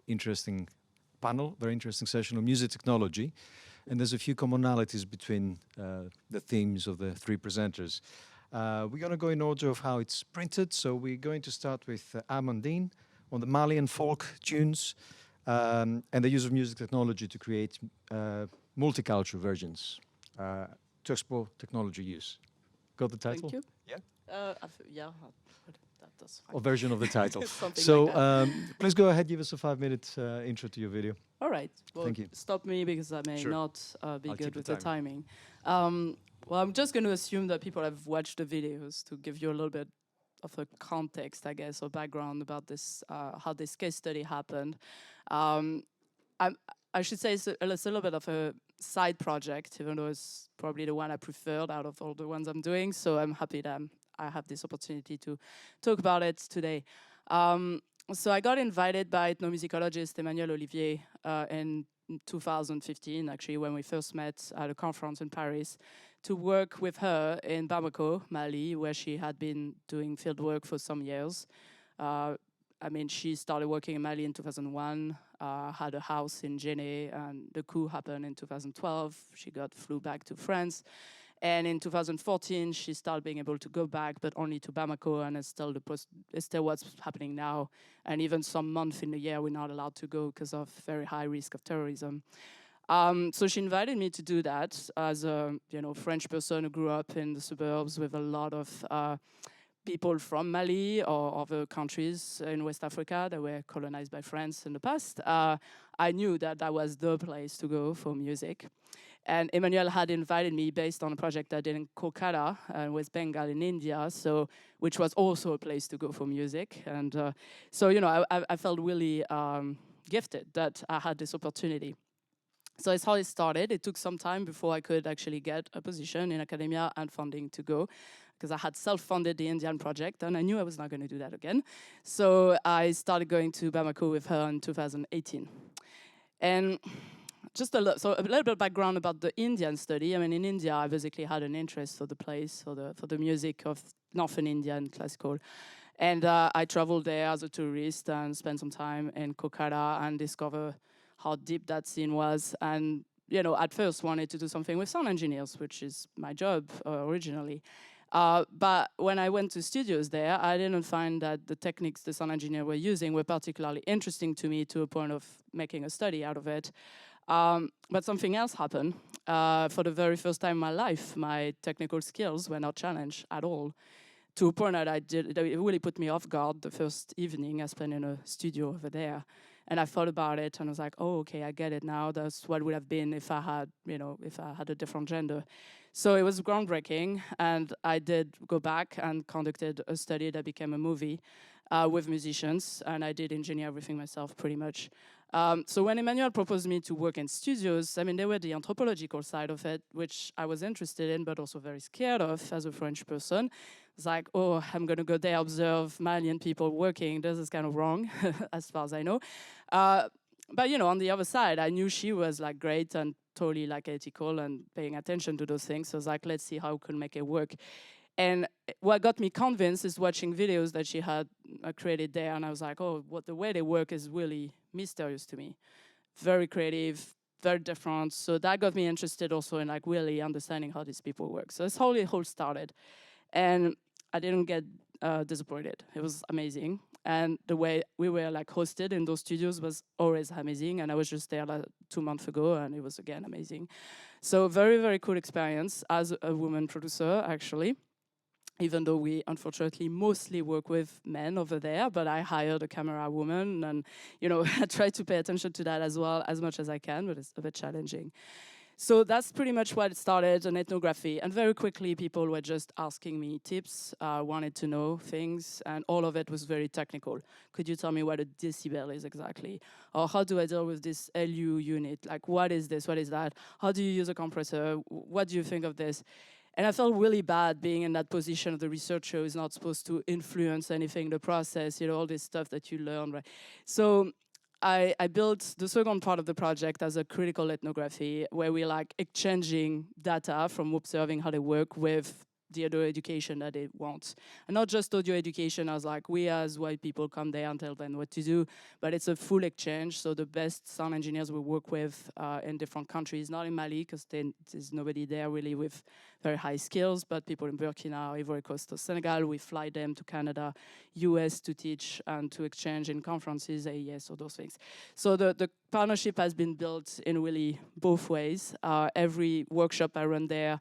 interesting panel, very interesting session on music technology. And there's a few commonalities between the themes of the three presenters. We're going to go in order of how it's printed. So we're going to start with Amandine on the Malian folk tunes and the use of music technology to create multicultural versions to explore technology use. Got the title? Thank you. Yeah? Yeah, that's fine. Or version of the title. Something So like that. please go ahead, give us a 5-minute intro to your video. All right. Well, Thank you. stop me because I may Sure. not be I'll good keep with the the timing. Well, I'm just going to assume that people have watched the videos to give you a little bit of a context, I guess, or background about this, how this case study happened. I should say it's a little bit of a side project, even though it's probably the one I preferred out of all the ones I'm doing. So I'm happy that I have this opportunity to talk about it today. So I got invited by ethnomusicologist Emmanuel Olivier in 2015, actually, when we first met at a conference in Paris, to work with her in Bamako, Mali, where she had been doing field work for some years. I mean, she started working in Mali in 2001, had a house in Djenné, and the coup happened in 2012. She flew back to France. And in 2014, she started being able to go back, but only to Bamako, and it's still what's happening now. And even some months in the year, we're not allowed to go because of very high risk of terrorism. So she invited me to do that as a French person who grew up in the suburbs with a lot of people from Mali or other countries in West Africa that were colonized by France in the past. I knew that that was the place to go for music. And Emmanuel had invited me based on a project I did in Kolkata, West Bengal in India, which was also a place to go for music. And so, I felt really gifted that I had this opportunity. So it's how it started. It took some time before I could actually get a position in academia and funding to go, because I had self-funded the Indian project, and I knew I was not going to do that again. So I started going to Bamako with her in 2018. And just a little bit of background about the Indian study. I mean, in India, I basically had an interest for the place, for the music of Northern Indian classical. And I traveled there as a tourist and spent some time in Kolkata and discovered how deep that scene was. And, at first wanted to do something with sound engineers, which is my job originally. But when I went to studios there, I didn't find that the techniques the sound engineers were using were particularly interesting to me to a point of making a study out of it. But something else happened. For the very first time in my life, my technical skills were not challenged at all, to a point that it really put me off guard the first evening I spent in a studio over there. And I thought about it, and I was like, oh, okay, I get it now. That's what would have been if I had a different gender. So it was groundbreaking, and I did go back and conducted a study that became a movie with musicians, and I did engineer everything myself pretty much. So when Emmanuel proposed me to work in studios, I mean, there were the anthropological side of it, which I was interested in, but also very scared of as a French person. It's like, oh, I'm going to go there, observe Malian people working. This is kind of wrong, as far as I know. But, on the other side, I knew she was, great and totally, ethical and paying attention to those things. So I was like, let's see how we can make it work. And what got me convinced is watching videos that she had created there. And I was like, oh, the way they work is really mysterious to me. Very creative, very different. So that got me interested also in really understanding how these people work. So that's how it all started. And I didn't get disappointed. It was amazing. And the way we were hosted in those studios was always amazing. And I was just there 2 months ago, and it was again amazing. So very, very cool experience as a woman producer, actually. Even though we unfortunately mostly work with men over there, but I hired a camera woman, and I try to pay attention to that as well as much as I can, but it's a bit challenging. So that's pretty much what it started, an ethnography. And very quickly, people were just asking me tips, wanted to know things, and all of it was very technical. Could you tell me what a decibel is exactly? Or how do I deal with this LU unit? What is this? What is that? How do you use a compressor? What do you think of this? And I felt really bad being in that position of the researcher who is not supposed to influence anything, the process, all this stuff that you learn, right? So I built the second part of the project as a critical ethnography, where we're exchanging data from observing how they work with the audio education that they want. And not just audio education as like we as white people come there and tell them what to do, but it's a full exchange. So the best sound engineers we work with in different countries, not in Mali, because there's nobody there really with very high skills, but people in Burkina, Ivory Coast or Senegal, we fly them to Canada, US to teach and to exchange in conferences, AES, or those things. So the partnership has been built in really both ways. Every workshop I run there,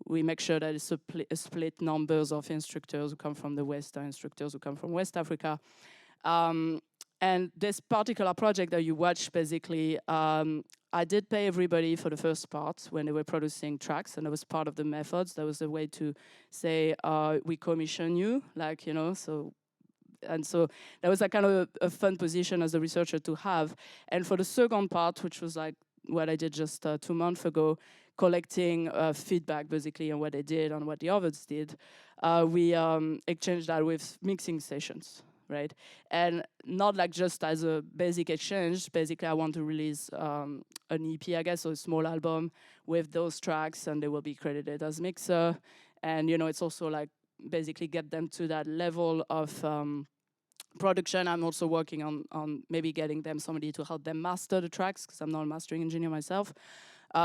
we make sure that it's a split numbers of instructors who come from the West and instructors who come from West Africa. And this particular project that you watch, basically, I did pay everybody for the first part when they were producing tracks, and that was part of the methods. That was a way to say, we commission you, like, you know, so. And so that was like kind of a fun position as a researcher to have. And for the second part, which was like what I did just 2 months ago, collecting feedback basically on what they did and what the others did, we exchanged that with mixing sessions, right? And not like just as a basic exchange. Basically, I want to release an EP, I guess, so a small album with those tracks, and they will be credited as mixer. And, you know, it's also like basically get them to that level of production. I'm also working on maybe getting them somebody to help them master the tracks, because I'm not a mastering engineer myself,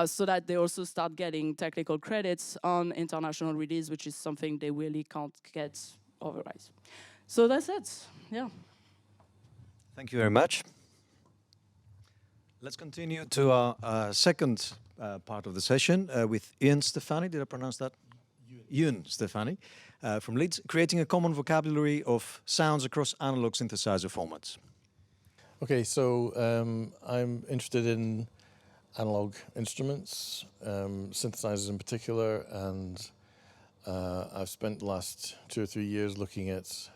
so that they also start getting technical credits on international release, which is something they really can't get otherwise. So that's it, yeah. Thank you very much. Let's continue to our second part of the session with Ewan Stefani. Did I pronounce that? Ewan Stefani. From Leeds, creating a common vocabulary of sounds across analog synthesizer formats. Okay, so I'm interested in analog instruments, synthesizers in particular, and I've spent the last 2 or 3 years looking at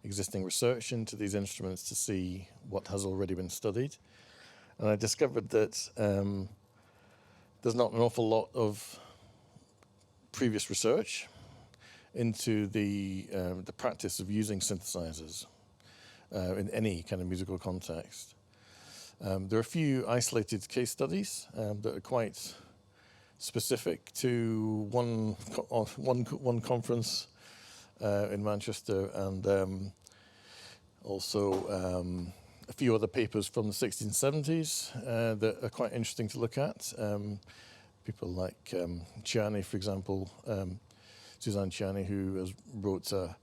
existing research into these instruments to see what has already been studied. And I discovered that there's not an awful lot of previous research into the practice of using synthesizers in any kind of musical context. There are a few isolated case studies that are quite specific to one conference in Manchester, and also a few other papers from the 1670s that are quite interesting to look at. People like Ciani, for example, Suzanne Ciani, who has wrote a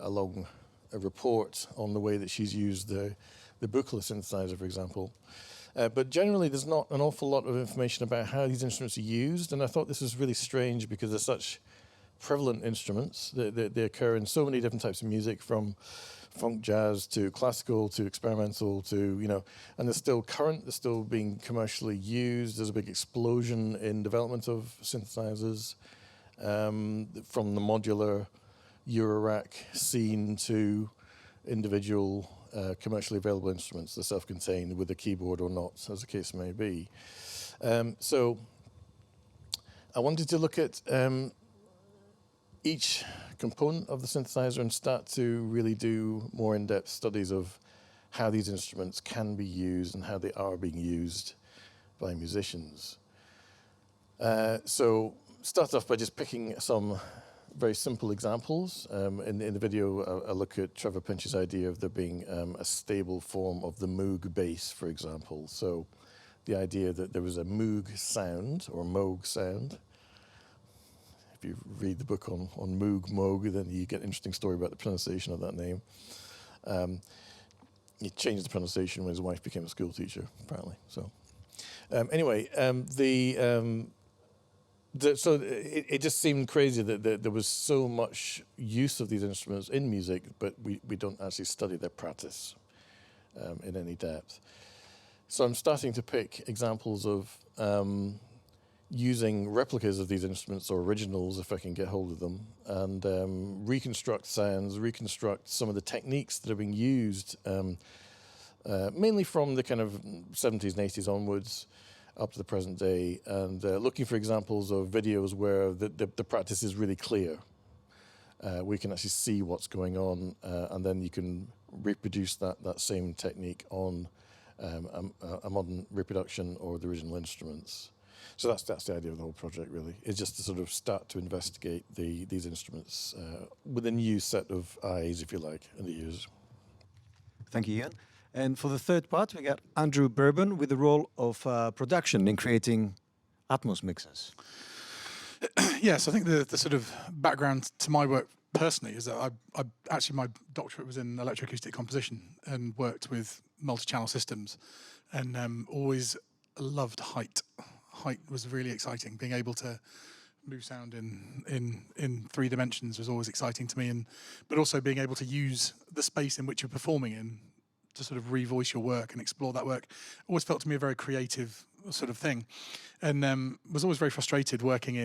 long report on the way that she's used the Buchla synthesizer, for example. But generally, there's not an awful lot of information about how these instruments are used, and I thought this was really strange because they're such prevalent instruments. They occur in so many different types of music, from funk jazz to classical to experimental to, you know, and they're still current, they're still being commercially used. There's a big explosion in development of synthesizers, from the modular Eurorack scene to individual commercially available instruments, they're self-contained with a keyboard or not, as the case may be. So I wanted to look at each component of the synthesizer and start to really do more in-depth studies of how these instruments can be used and how they are being used by musicians. So start off by just picking some very simple examples. In the video, I look at Trevor Pinch's idea of there being a stable form of the Moog bass, for example. So the idea that there was a Moog sound or Moog sound. If you read the book on Moog, then you get an interesting story about the pronunciation of that name. He changed the pronunciation when his wife became a school teacher, apparently. So anyway, so it just seemed crazy that there was so much use of these instruments in music, but we don't actually study their practice in any depth. So I'm starting to pick examples of using replicas of these instruments, or originals if I can get hold of them, and reconstruct sounds, reconstruct some of the techniques that are being used, mainly from the kind of 70s and 80s onwards, up to the present day, and looking for examples of videos where the practice is really clear. We can actually see what's going on, and then you can reproduce that same technique on a modern reproduction or the original instruments. So that's the idea of the whole project, really. It's just to sort of start to investigate these instruments with a new set of eyes, if you like, and the ears. Thank you, Ian. And for the third part, we got Andrew Bourbon with the role of production in creating Atmos mixes. Yes, I think the sort of background to my work personally is that I actually, my doctorate was in electroacoustic composition and worked with multi-channel systems, and always loved height. Height was really exciting. Being able to move sound in 3 dimensions was always exciting to me, but also being able to use the space in which you're performing in to sort of revoice your work and explore that work always felt to me a very creative sort of thing, and was always very frustrated working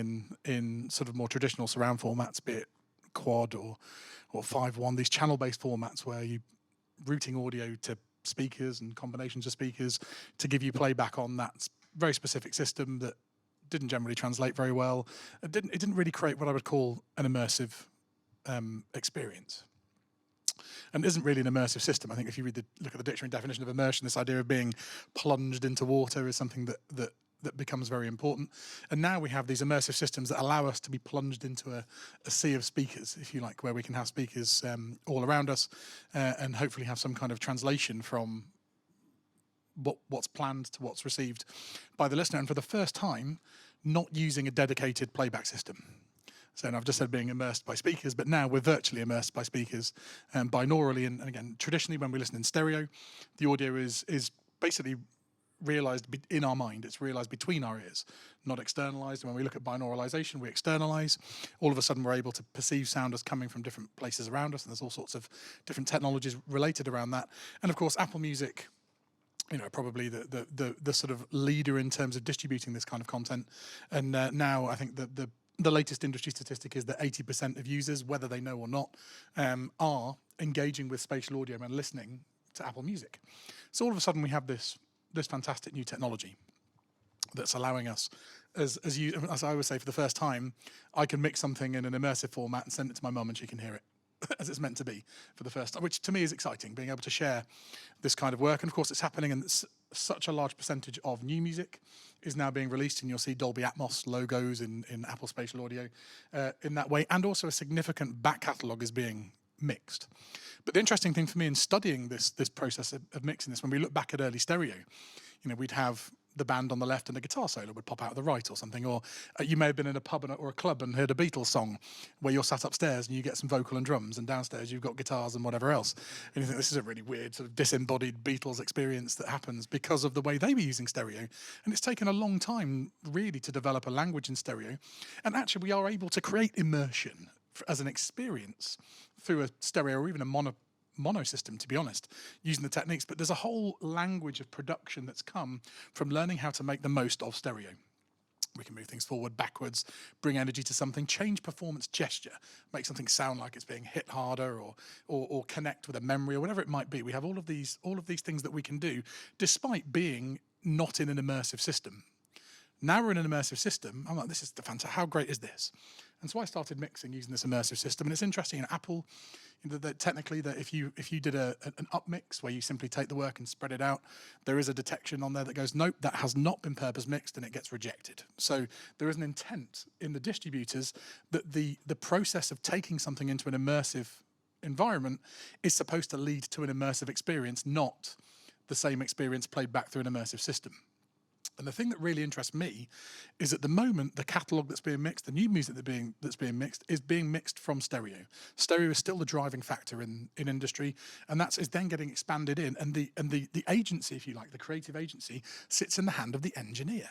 in sort of more traditional surround formats, be it quad or 5.1, these channel-based formats where you routing audio to speakers and combinations of speakers to give you playback on that very specific system that didn't generally translate very well. It didn't really create what I would call an immersive experience. And it isn't really an immersive system. I think if you look at the dictionary definition of immersion, this idea of being plunged into water is something that becomes very important. And now we have these immersive systems that allow us to be plunged into a sea of speakers, if you like, where we can have speakers all around us and hopefully have some kind of translation from what's planned to what's received by the listener. And for the first time, not using a dedicated playback system. So I've just said being immersed by speakers, but now we're virtually immersed by speakers binaurally. And again, traditionally when we listen in stereo, the audio is basically realized in our mind. It's realized between our ears, not externalized. And when we look at binauralization, we externalize. All of a sudden, we're able to perceive sound as coming from different places around us. And there's all sorts of different technologies related around that. And of course, Apple Music, probably the sort of leader in terms of distributing this kind of content. And now I think the latest industry statistic is that 80% of users, whether they know or not, are engaging with spatial audio and listening to Apple Music. So all of a sudden we have this fantastic new technology that's allowing us, as I always say, for the first time, I can mix something in an immersive format and send it to my mum and she can hear it as it's meant to be for the first time, which to me is exciting, being able to share this kind of work. And of course it's happening, and such a large percentage of new music is now being released, and you'll see Dolby Atmos logos in Apple Spatial Audio in that way, and also a significant back catalogue is being mixed. But the interesting thing for me in studying this process of mixing this, when we look back at early stereo, we'd have the band on the left and a guitar solo would pop out of the right or something, or you may have been in a pub or a club and heard a Beatles song where you're sat upstairs and you get some vocal and drums, and downstairs you've got guitars and whatever else, and you think this is a really weird sort of disembodied Beatles experience that happens because of the way they were using stereo. And it's taken a long time really to develop a language in stereo, and actually we are able to create immersion as an experience through a stereo or even a mono system, to be honest, using the techniques. But there's a whole language of production that's come from learning how to make the most of stereo. We can move things forward, backwards, bring energy to something, change performance gesture, make something sound like it's being hit harder, or connect with a memory or whatever it might be. We have all of these things that we can do despite being not in an immersive system. Now we're in an immersive system. I'm like, this is fantastic. How great is this? And so I started mixing using this immersive system. And it's interesting in Apple, that technically, that if you did an upmix where you simply take the work and spread it out, there is a detection on there that goes, nope, that has not been purpose mixed, and it gets rejected. So there is an intent in the distributors that the process of taking something into an immersive environment is supposed to lead to an immersive experience, not the same experience played back through an immersive system. And the thing that really interests me is at the moment, the catalogue that's being mixed, the new music that's being mixed, is being mixed from stereo. Stereo is still the driving factor in industry, and is then getting expanded in. And the agency, if you like, the creative agency, sits in the hand of the engineer.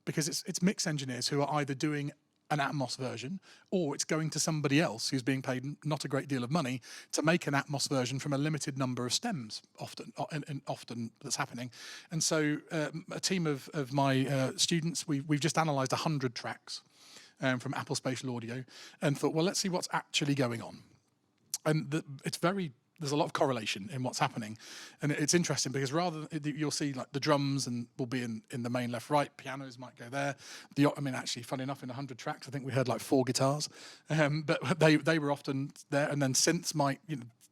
Because it's mix engineers who are either doing an Atmos version, or it's going to somebody else who's being paid not a great deal of money to make an Atmos version from a limited number of stems, often that's happening. And so a team of my students, we've just analysed 100 tracks from Apple Spatial Audio and thought, well, let's see what's actually going on. And there's a lot of correlation in what's happening. And it's interesting because you'll see like the drums and will be in the main left, right, pianos might go there. Actually, funny enough, in 100 tracks, I think we heard like 4 guitars, but they were often there. And then synths might,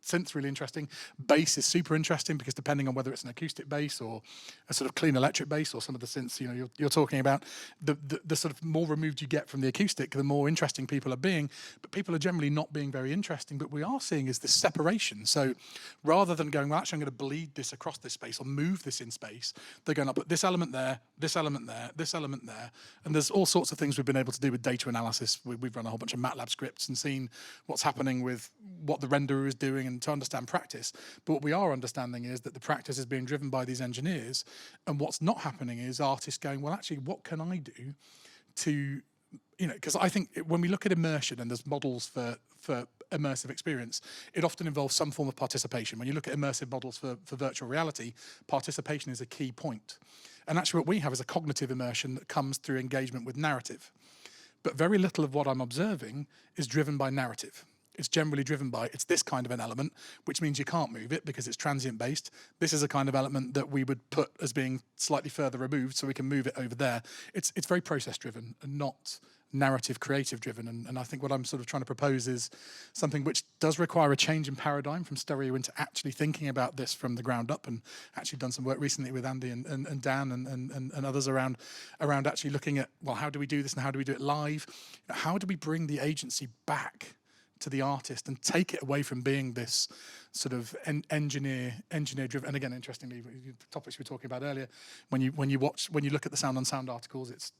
synth's really interesting. Bass is super interesting because depending on whether it's an acoustic bass or a sort of clean electric bass or some of the synths, you know, you're talking about, the sort of more removed you get from the acoustic, the more interesting people are being. But people are generally not being very interesting. But we are seeing is this separation. So rather than going, well, actually, I'm going to bleed this across this space or move this in space, they're going to put this element there, this element there, this element there. And there's all sorts of things we've been able to do with data analysis. We've run a whole bunch of MATLAB scripts and seen what's happening with what the renderer is doing and to understand practice. But what we are understanding is that the practice is being driven by these engineers. And what's not happening is artists going, well, actually, what can I do to, you know, because I think when we look at immersion and there's models for immersive experience, it often involves some form of participation. When you look at immersive models for virtual reality, participation is a key point. And actually what we have is a cognitive immersion that comes through engagement with narrative. But very little of what I'm observing is driven by narrative. It's generally driven by, it's this kind of an element, which means you can't move it because it's transient based. This is a kind of element that we would put as being slightly further removed so we can move it over there. It's very process driven and not narrative creative driven. And I think what I'm sort of trying to propose is something which does require a change in paradigm from stereo into actually thinking about this from the ground up, and actually done some work recently with Andy and Dan and others around actually looking at, well, how do we do this and how do we do it live? How do we bring the agency back to the artist and take it away from being this sort of engineer driven? And again, interestingly, the topics we were talking about earlier, when you look at the Sound on Sound articles, it's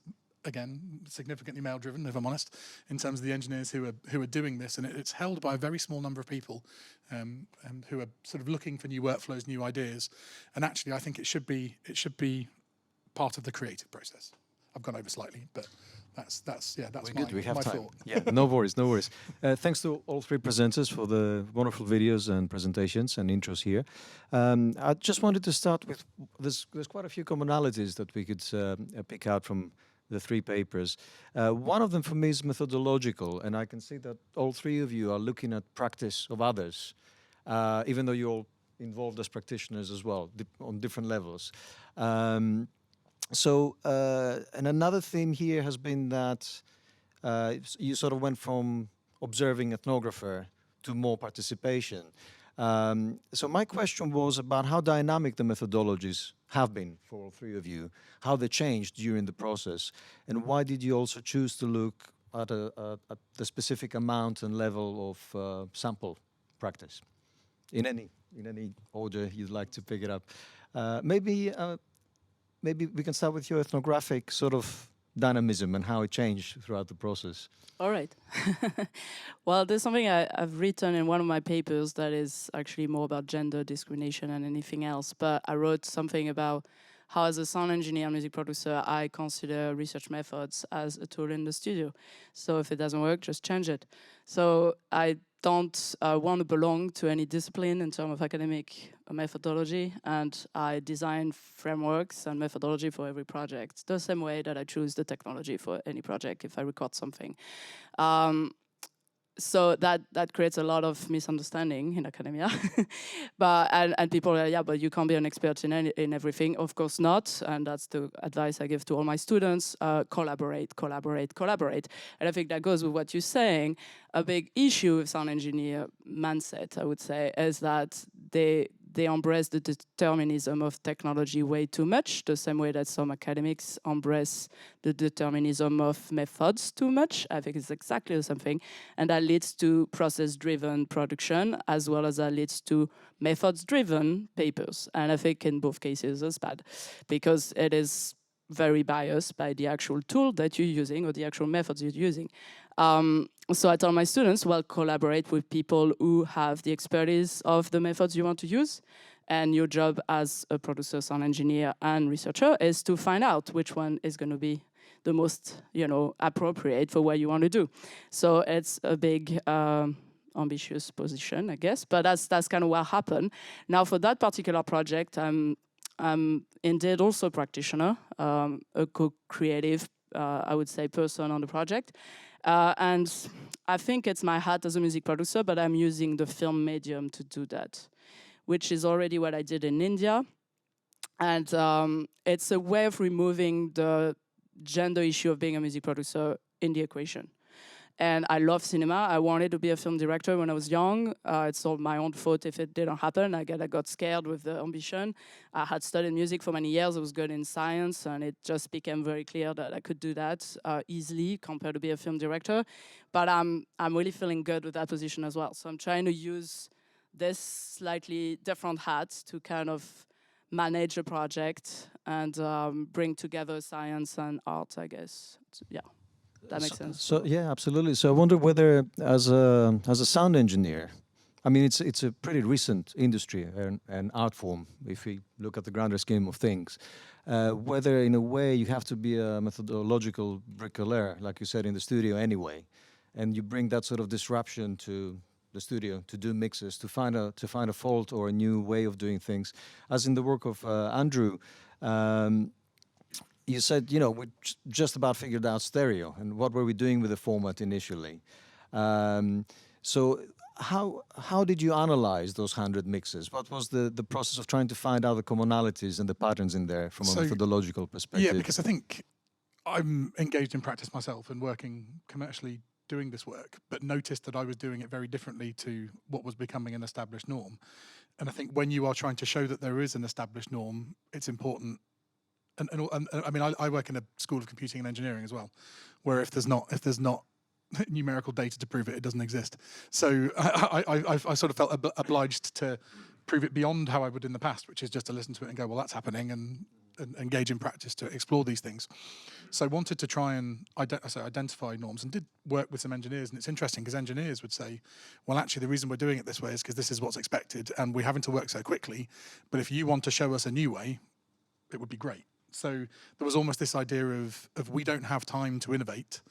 again significantly male driven, if I'm honest, in terms of the engineers who are doing this, and it's held by a very small number of people who are sort of looking for new workflows, new ideas. And actually, I think it should be part of the creative process. I've gone over slightly, but that's my thought. Yeah, no worries. Thanks to all three presenters for the wonderful videos and presentations and intros here. I just wanted to start with, there's quite a few commonalities that we could pick out from the three papers. One of them for me is methodological, and I can see that all three of you are looking at practice of others, even though you're all involved as practitioners as well, on different levels. And another theme here has been that you sort of went from observing ethnographer to more participation. So my question was about how dynamic the methodologies have been for all three of you, how they changed during the process, and why did you also choose to look at the specific amount and level of sample practice, in any order you'd like to pick it up. Maybe we can start with your ethnographic sort of dynamism and how it changed throughout the process. All right. Well, there's something I've written in one of my papers that is actually more about gender discrimination than anything else. But I wrote something about how, as a sound engineer and music producer, I consider research methods as a tool in the studio. So if it doesn't work, just change it. So I don't want to belong to any discipline in terms of academic methodology, and I design frameworks and methodology for every project, the same way that I choose the technology for any project if I record something. So that creates a lot of misunderstanding in academia. and people are, yeah, but you can't be an expert in everything. Of course not, and that's the advice I give to all my students. Collaborate. And I think that goes with what you're saying. A big issue with sound engineer mindset, I would say, is that they embrace the determinism of technology way too much, the same way that some academics embrace the determinism of methods too much. I think it's exactly the same thing. And that leads to process-driven production, as well as that leads to methods-driven papers. And I think in both cases it's bad, because it is very biased by the actual tool that you're using or the actual methods you're using. So I tell my students, well, collaborate with people who have the expertise of the methods you want to use. And your job as a producer, sound engineer, and researcher is to find out which one is going to be the most, appropriate for what you want to do. So it's a big, ambitious position, I guess. But that's kind of what happened. Now, for that particular project, I'm indeed also a practitioner, a co-creative, I would say, person on the project. And I think it's my hat as a music producer, but I'm using the film medium to do that, which is already what I did in India. And it's a way of removing the gender issue of being a music producer in the equation. And I love cinema. I wanted to be a film director when I was young. It's all my own fault if it didn't happen. I got scared with the ambition. I had studied music for many years. I was good in science, and it just became very clear that I could do that easily compared to be a film director. But I'm really feeling good with that position as well. So I'm trying to use this slightly different hat to kind of manage a project and bring together science and art, I guess. Yeah. That makes sense. So yeah, absolutely. So I wonder whether, as a sound engineer, I mean, it's a pretty recent industry and art form. If we look at the grander scheme of things, whether in a way you have to be a methodological bricklayer, like you said, in the studio anyway, and you bring that sort of disruption to the studio to do mixes, to find a fault or a new way of doing things, as in the work of Andrew. You said, we just about figured out stereo, and what were we doing with the format initially? So how did you analyze those 100 mixes? What was the process of trying to find out the commonalities and the patterns in there from a methodological perspective? Yeah, because I think I'm engaged in practice myself and working commercially doing this work, but noticed that I was doing it very differently to what was becoming an established norm. And I think when you are trying to show that there is an established norm, it's important. And I mean, I work in a school of computing and engineering as well, where if there's not numerical data to prove it, it doesn't exist. So I sort of felt obliged to prove it beyond how I would in the past, which is just to listen to it and go, well, that's happening, and engage in practice to explore these things. So I wanted to try and identify norms, and did work with some engineers. And it's interesting because engineers would say, well, actually, the reason we're doing it this way is because this is what's expected, and we're having to work so quickly. But if you want to show us a new way, it would be great. So there was almost this idea of we don't have time to innovate,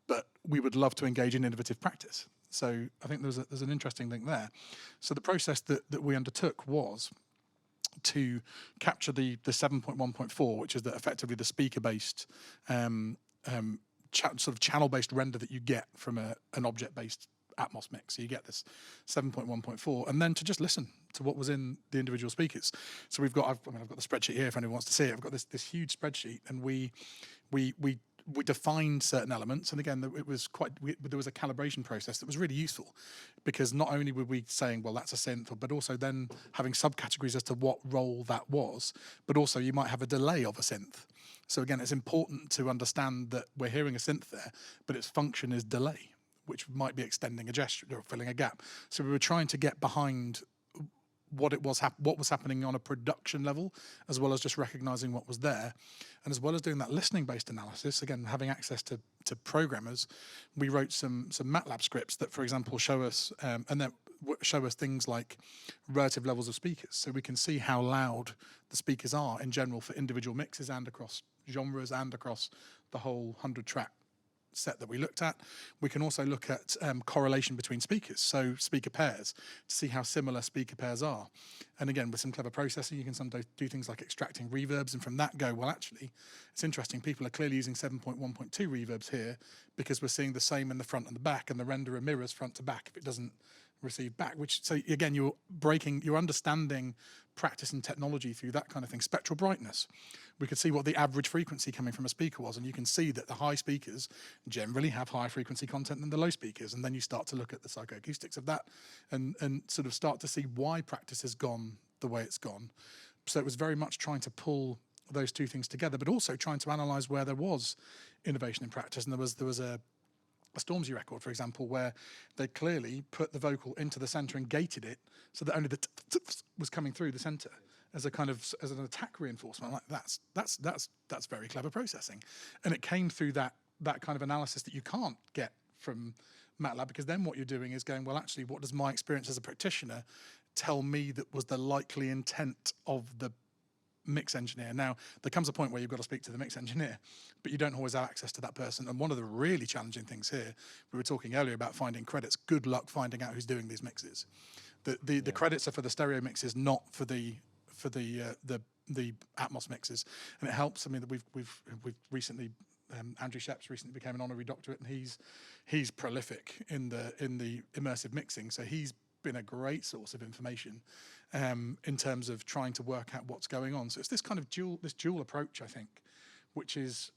but we would love to engage in innovative practice. So I think there's an interesting link there. So the process that we undertook was to capture the 7.1.4, which is effectively the speaker-based sort of channel-based render that you get from an object-based Atmos mix. So you get this 7.1.4, and then to just listen to what was in the individual speakers. So I've got the spreadsheet here if anyone wants to see it. I've got this huge spreadsheet, and we defined certain elements. And again, there was a calibration process that was really useful, because not only were we saying, well, that's a synth, but also then having subcategories as to what role that was, but also you might have a delay of a synth. So again, it's important to understand that we're hearing a synth there, but its function is delay, which might be extending a gesture or filling a gap. So we were trying to get behind what was happening on a production level, as well as just recognizing what was there. And as well as doing that listening-based analysis, again, having access to programmers, we wrote some MATLAB scripts that, for example, show us things like relative levels of speakers. So we can see how loud the speakers are in general for individual mixes and across genres and across the whole 100-track set that we looked at. We can also look at correlation between speakers, so speaker pairs, to see how similar speaker pairs are. And again, with some clever processing, you can sometimes do things like extracting reverbs, and from that go, well, actually, it's interesting. People are clearly using 7.1.2 reverbs here because we're seeing the same in the front and the back, and the renderer mirrors front to back if it doesn't receive back, so again, you're understanding practice and technology through that kind of thing. Spectral brightness. We could see what the average frequency coming from a speaker was, and you can see that the high speakers generally have higher frequency content than the low speakers, and then you start to look at the psychoacoustics of that and sort of start to see why practice has gone the way it's gone. So it was very much trying to pull those two things together, but also trying to analyse where there was innovation in practice. And there was a Stormzy record, for example, where they clearly put the vocal into the centre and gated it so that only the was coming through the centre as an attack reinforcement. Like that's very clever processing, and it came through that kind of analysis that you can't get from MATLAB, because then what you're doing is going, well, actually, what does my experience as a practitioner tell me that was the likely intent of the mix engineer? Now, there comes a point where you've got to speak to the mix engineer, but you don't always have access to that person. And one of the really challenging things here, we were talking earlier about finding credits. Good luck finding out who's doing these mixes. The credits are for the stereo mixes, not for the Atmos mixes. And it helps. I mean, we've recently Andrew Sheps recently became an honorary doctorate, and he's prolific in the immersive mixing. So he's been a great source of information in terms of trying to work out what's going on. So it's this kind of dual approach, I think, which is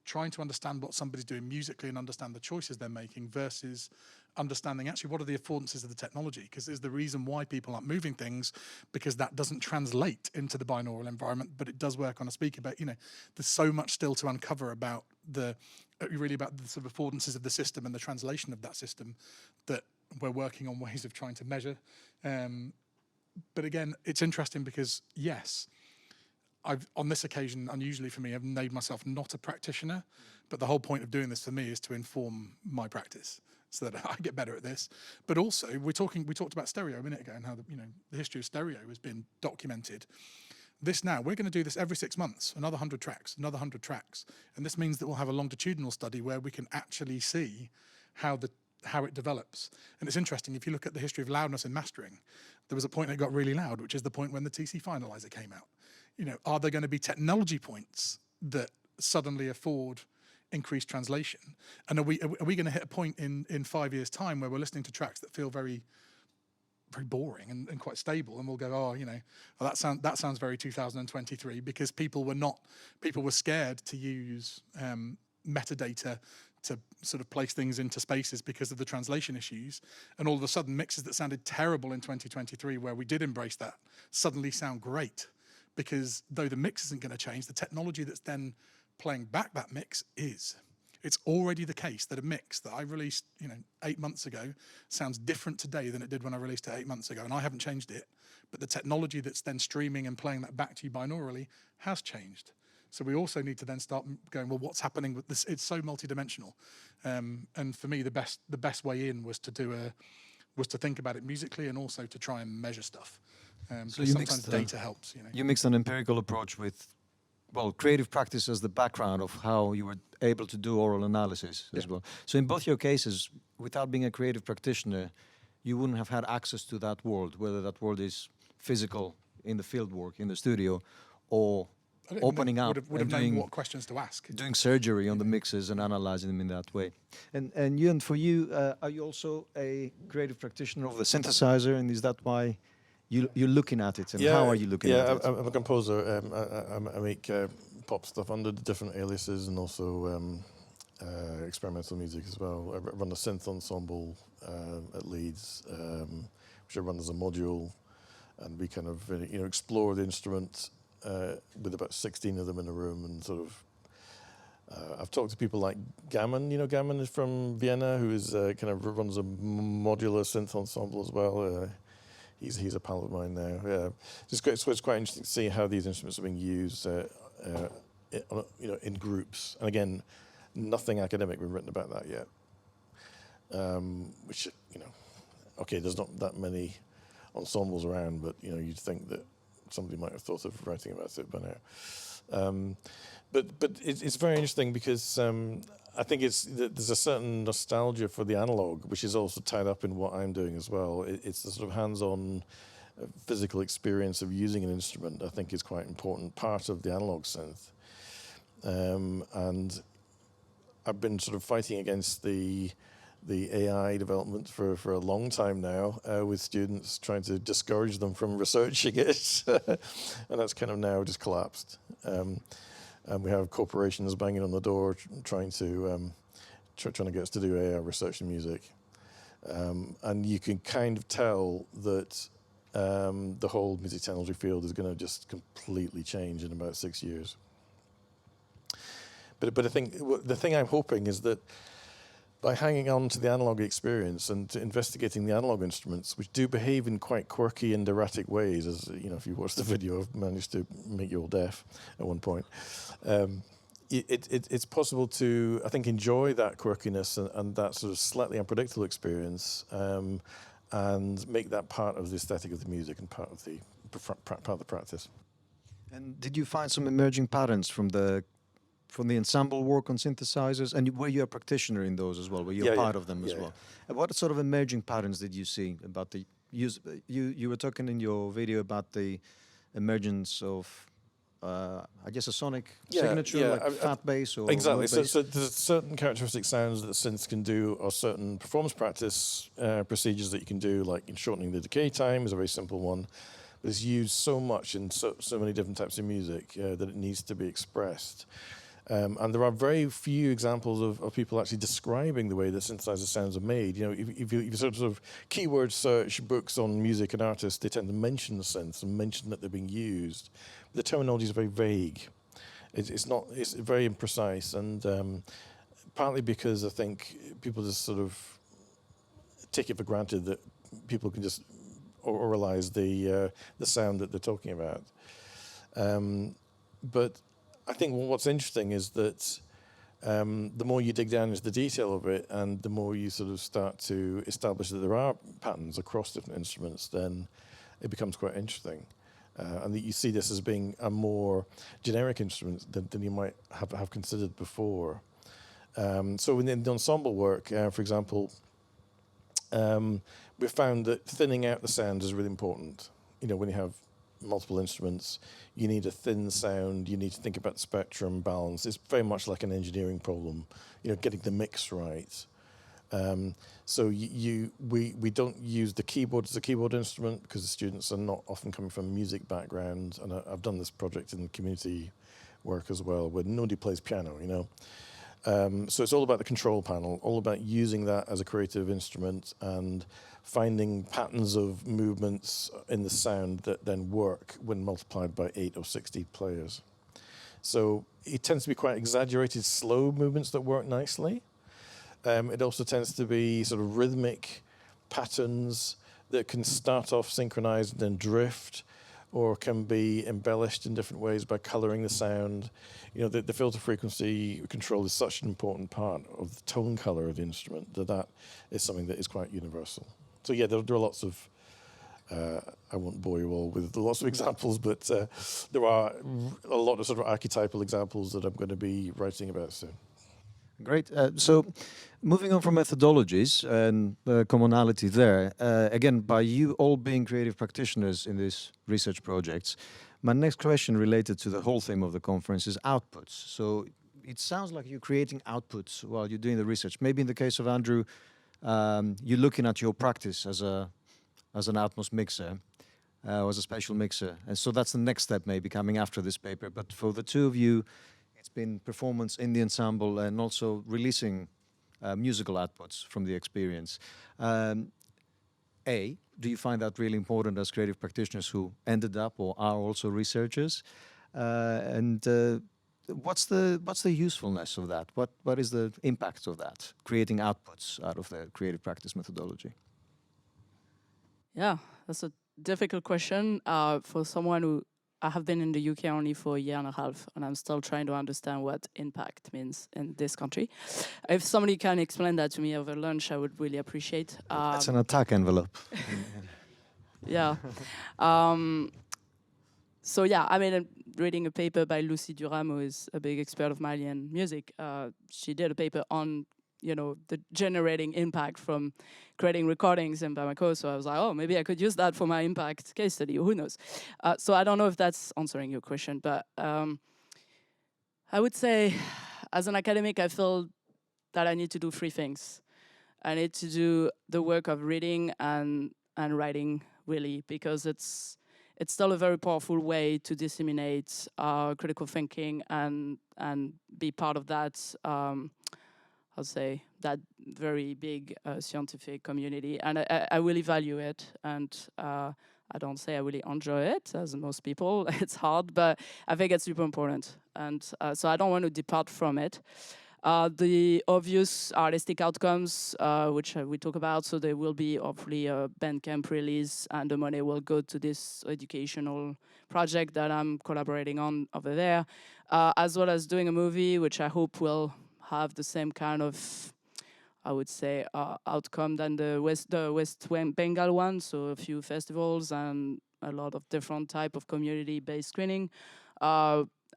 trying to understand what somebody's doing musically and understand the choices they're making versus understanding actually what are the affordances of the technology, because there's the reason why people aren't moving things, because that doesn't translate into the binaural environment, but it does work on a speaker. But there's so much still to uncover about the sort of affordances of the system and the translation of that system that we're working on ways of trying to measure. But again, it's interesting because yes, I've, on this occasion, unusually for me, I've made myself not a practitioner, but the whole point of doing this for me is to inform my practice so that I get better at this. But also, we talked about stereo a minute ago and how the history of stereo has been documented. We're going to do this every 6 months, another 100 tracks. And this means that we'll have a longitudinal study where we can actually see how it develops. And it's interesting, if you look at the history of loudness in mastering, there was a point that got really loud, which is the point when the TC finalizer came out. Are there going to be technology points that suddenly afford increased translation? And are we going to hit a point in 5 years' time where we're listening to tracks that feel very, very boring and quite stable, and we'll go, that sounds very 2023, because people were scared to use metadata to sort of place things into spaces because of the translation issues, and all of a sudden mixes that sounded terrible in 2023, where we did embrace that, suddenly sound great, because though the mix isn't going to change, the technology that's then playing back that mix is. It's already the case that a mix that I released 8 months ago sounds different today than it did when I released it 8 months ago, and I haven't changed it, but the technology that's then streaming and playing that back to you binaurally has changed. So we also need to then start going, well, what's happening with this? It's so multidimensional. And for me, the best way in was to think about it musically and also to try and measure stuff. So sometimes data helps. You mixed an empirical approach with, creative practice as the background of how you were able to do oral analysis as well. So in both your cases, without being a creative practitioner, you wouldn't have had access to that world, whether that world is physical in the field work, in the studio, or opening up would have known what questions to ask. Doing surgery on the mixes and analyzing them in that way. And Ewan, for you, are you also a creative practitioner of the synthesizer, and is that why you're looking at it, and how are you looking at it? Yeah, I'm a composer. I make pop stuff under different aliases, and also experimental music as well. I run a synth ensemble at Leeds, which I run as a module, and we kind of explore the instrument with about 16 of them in a room, and sort of I've talked to people like Gammon. Gammon is from Vienna, who is kind of runs a modular synth ensemble as well. He's a pal of mine now. Yeah, it's quite interesting to see how these instruments are being used, in groups. And again, nothing academic been written about that yet. Which there's not that many ensembles around, but you'd think that somebody might have thought of writing about it by now. But it's very interesting because I think there's a certain nostalgia for the analog, which is also tied up in what I'm doing as well. It's the sort of hands-on physical experience of using an instrument, I think, is quite an important part of the analog synth. And I've been sort of fighting against the AI development for a long time now, with students trying to discourage them from researching it, and that's kind of now just collapsed. And we have corporations banging on the door trying to get us to do AI research in music, and you can kind of tell that the whole music technology field is going to just completely change in about 6 years. But I think the thing I'm hoping is that by hanging on to the analog experience and to investigating the analog instruments, which do behave in quite quirky and erratic ways, as if you watch the video, I've managed to make you all deaf at one point. It's possible to, I think, enjoy that quirkiness and that sort of slightly unpredictable experience, and make that part of the aesthetic of the music and part of the practice. And did you find some emerging patterns from the ensemble work on synthesizers, and were you a practitioner in those as well? Were you a part of them as well? And what sort of emerging patterns did you see about the use? You were talking in your video about the emergence of, I guess, a sonic signature, like fat bass or exactly. Bass. So there's certain characteristic sounds that synths can do, or certain performance practice procedures that you can do, like in shortening the decay time is a very simple one. But it's used so much in so many different types of music that it needs to be expressed. And there are very few examples of people actually describing the way that synthesizer sounds are made. You know, if you sort of keyword search books on music and artists, they tend to mention the synths and mention that they're being used. But the terminology is very vague. It's very imprecise, and partly because I think people just sort of take it for granted that people can just oralize the sound that they're talking about. But I think what's interesting is that the more you dig down into the detail of it, and the more you sort of start to establish that there are patterns across different instruments, then it becomes quite interesting. And that you see this as being a more generic instrument than you might have considered before. So in the ensemble work, for example, we found that thinning out the sound is really important. You know, when you have multiple instruments, you need a thin sound, you need to think about spectrum balance. It's very much like an engineering problem, you know, getting the mix right. So we don't use the keyboard as a keyboard instrument because the students are not often coming from a music background, and I've done this project in community work as well, where nobody plays piano, you know. So it's all about the control panel, all about using that as a creative instrument and finding patterns of movements in the sound that then work when multiplied by 8 or 60 players. So it tends to be quite exaggerated, slow movements that work nicely. It also tends to be sort of rhythmic patterns that can start off synchronized and then drift, or can be embellished in different ways by coloring the sound. You know, the filter frequency control is such an important part of the tone color of the instrument that is something that is quite universal. So yeah, there are lots of, I won't bore you all with lots of examples, but there are a lot of sort of archetypal examples that I'm going to be writing about soon. Great. So moving on from methodologies and commonality there, again, by you all being creative practitioners in these research projects, my next question related to the whole theme of the conference is outputs. So it sounds like you're creating outputs while you're doing the research. Maybe in the case of Andrew, you're looking at your practice as an Atmos mixer, or as a spatial mixer. And so that's the next step maybe coming after this paper. But for the two of you, it's been performance in the ensemble and also releasing musical outputs from the experience. Do you find that really important as creative practitioners who ended up or are also researchers? What's the usefulness of that? What is the impact of that, creating outputs out of the creative practice methodology? Yeah, that's a difficult question for someone who I have been in the UK only for a year and a half, and I'm still trying to understand what impact means in this country. If somebody can explain that to me over lunch, I would really appreciate. It's an attack envelope. Yeah. So yeah, I mean, I'm reading a paper by Lucy Durham, who is a big expert of Malian music. She did a paper on, you know, the generating impact from creating recordings in Bamako. So I was like, oh, maybe I could use that for my impact case study. Who knows? So I don't know if that's answering your question, but I would say, as an academic, I feel that I need to do three things. I need to do the work of reading and writing, really, because it's still a very powerful way to disseminate critical thinking and be part of that. I'll say that very big scientific community, and I really value it, and I don't say I really enjoy it, as most people. It's hard, but I think it's super important, and so I don't want to depart from it. The obvious artistic outcomes, which we talk about, so there will be hopefully a Bandcamp release, and the money will go to this educational project that I'm collaborating on over there, as well as doing a movie, which I hope will have the same kind of, I would say, outcome than the West Bengal one. So a few festivals and a lot of different type of community-based screening.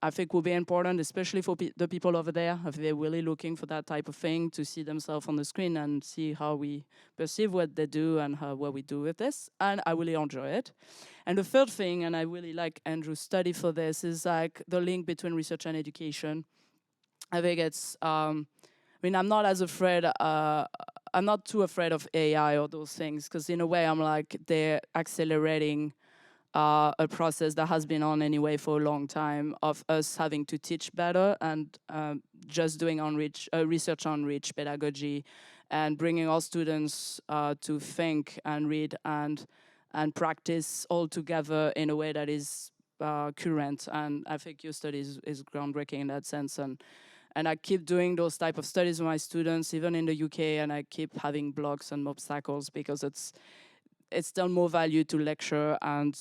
I think will be important, especially for the people over there, if they're really looking for that type of thing, to see themselves on the screen and see how we perceive what they do and what we do with this. And I really enjoy it. And the third thing, and I really like Andrew's study for this, is like the link between research and education. I think it's, I mean, I'm not as afraid, I'm not too afraid of AI or those things, because in a way I'm like, they're accelerating a process that has been on anyway for a long time of us having to teach better and just doing research on rich pedagogy and bringing our students to think and read and practice all together in a way that is current. And I think your study is groundbreaking in that sense. And I keep doing those type of studies with my students, even in the UK, and I keep having blocks and obstacles because it's still more value to lecture and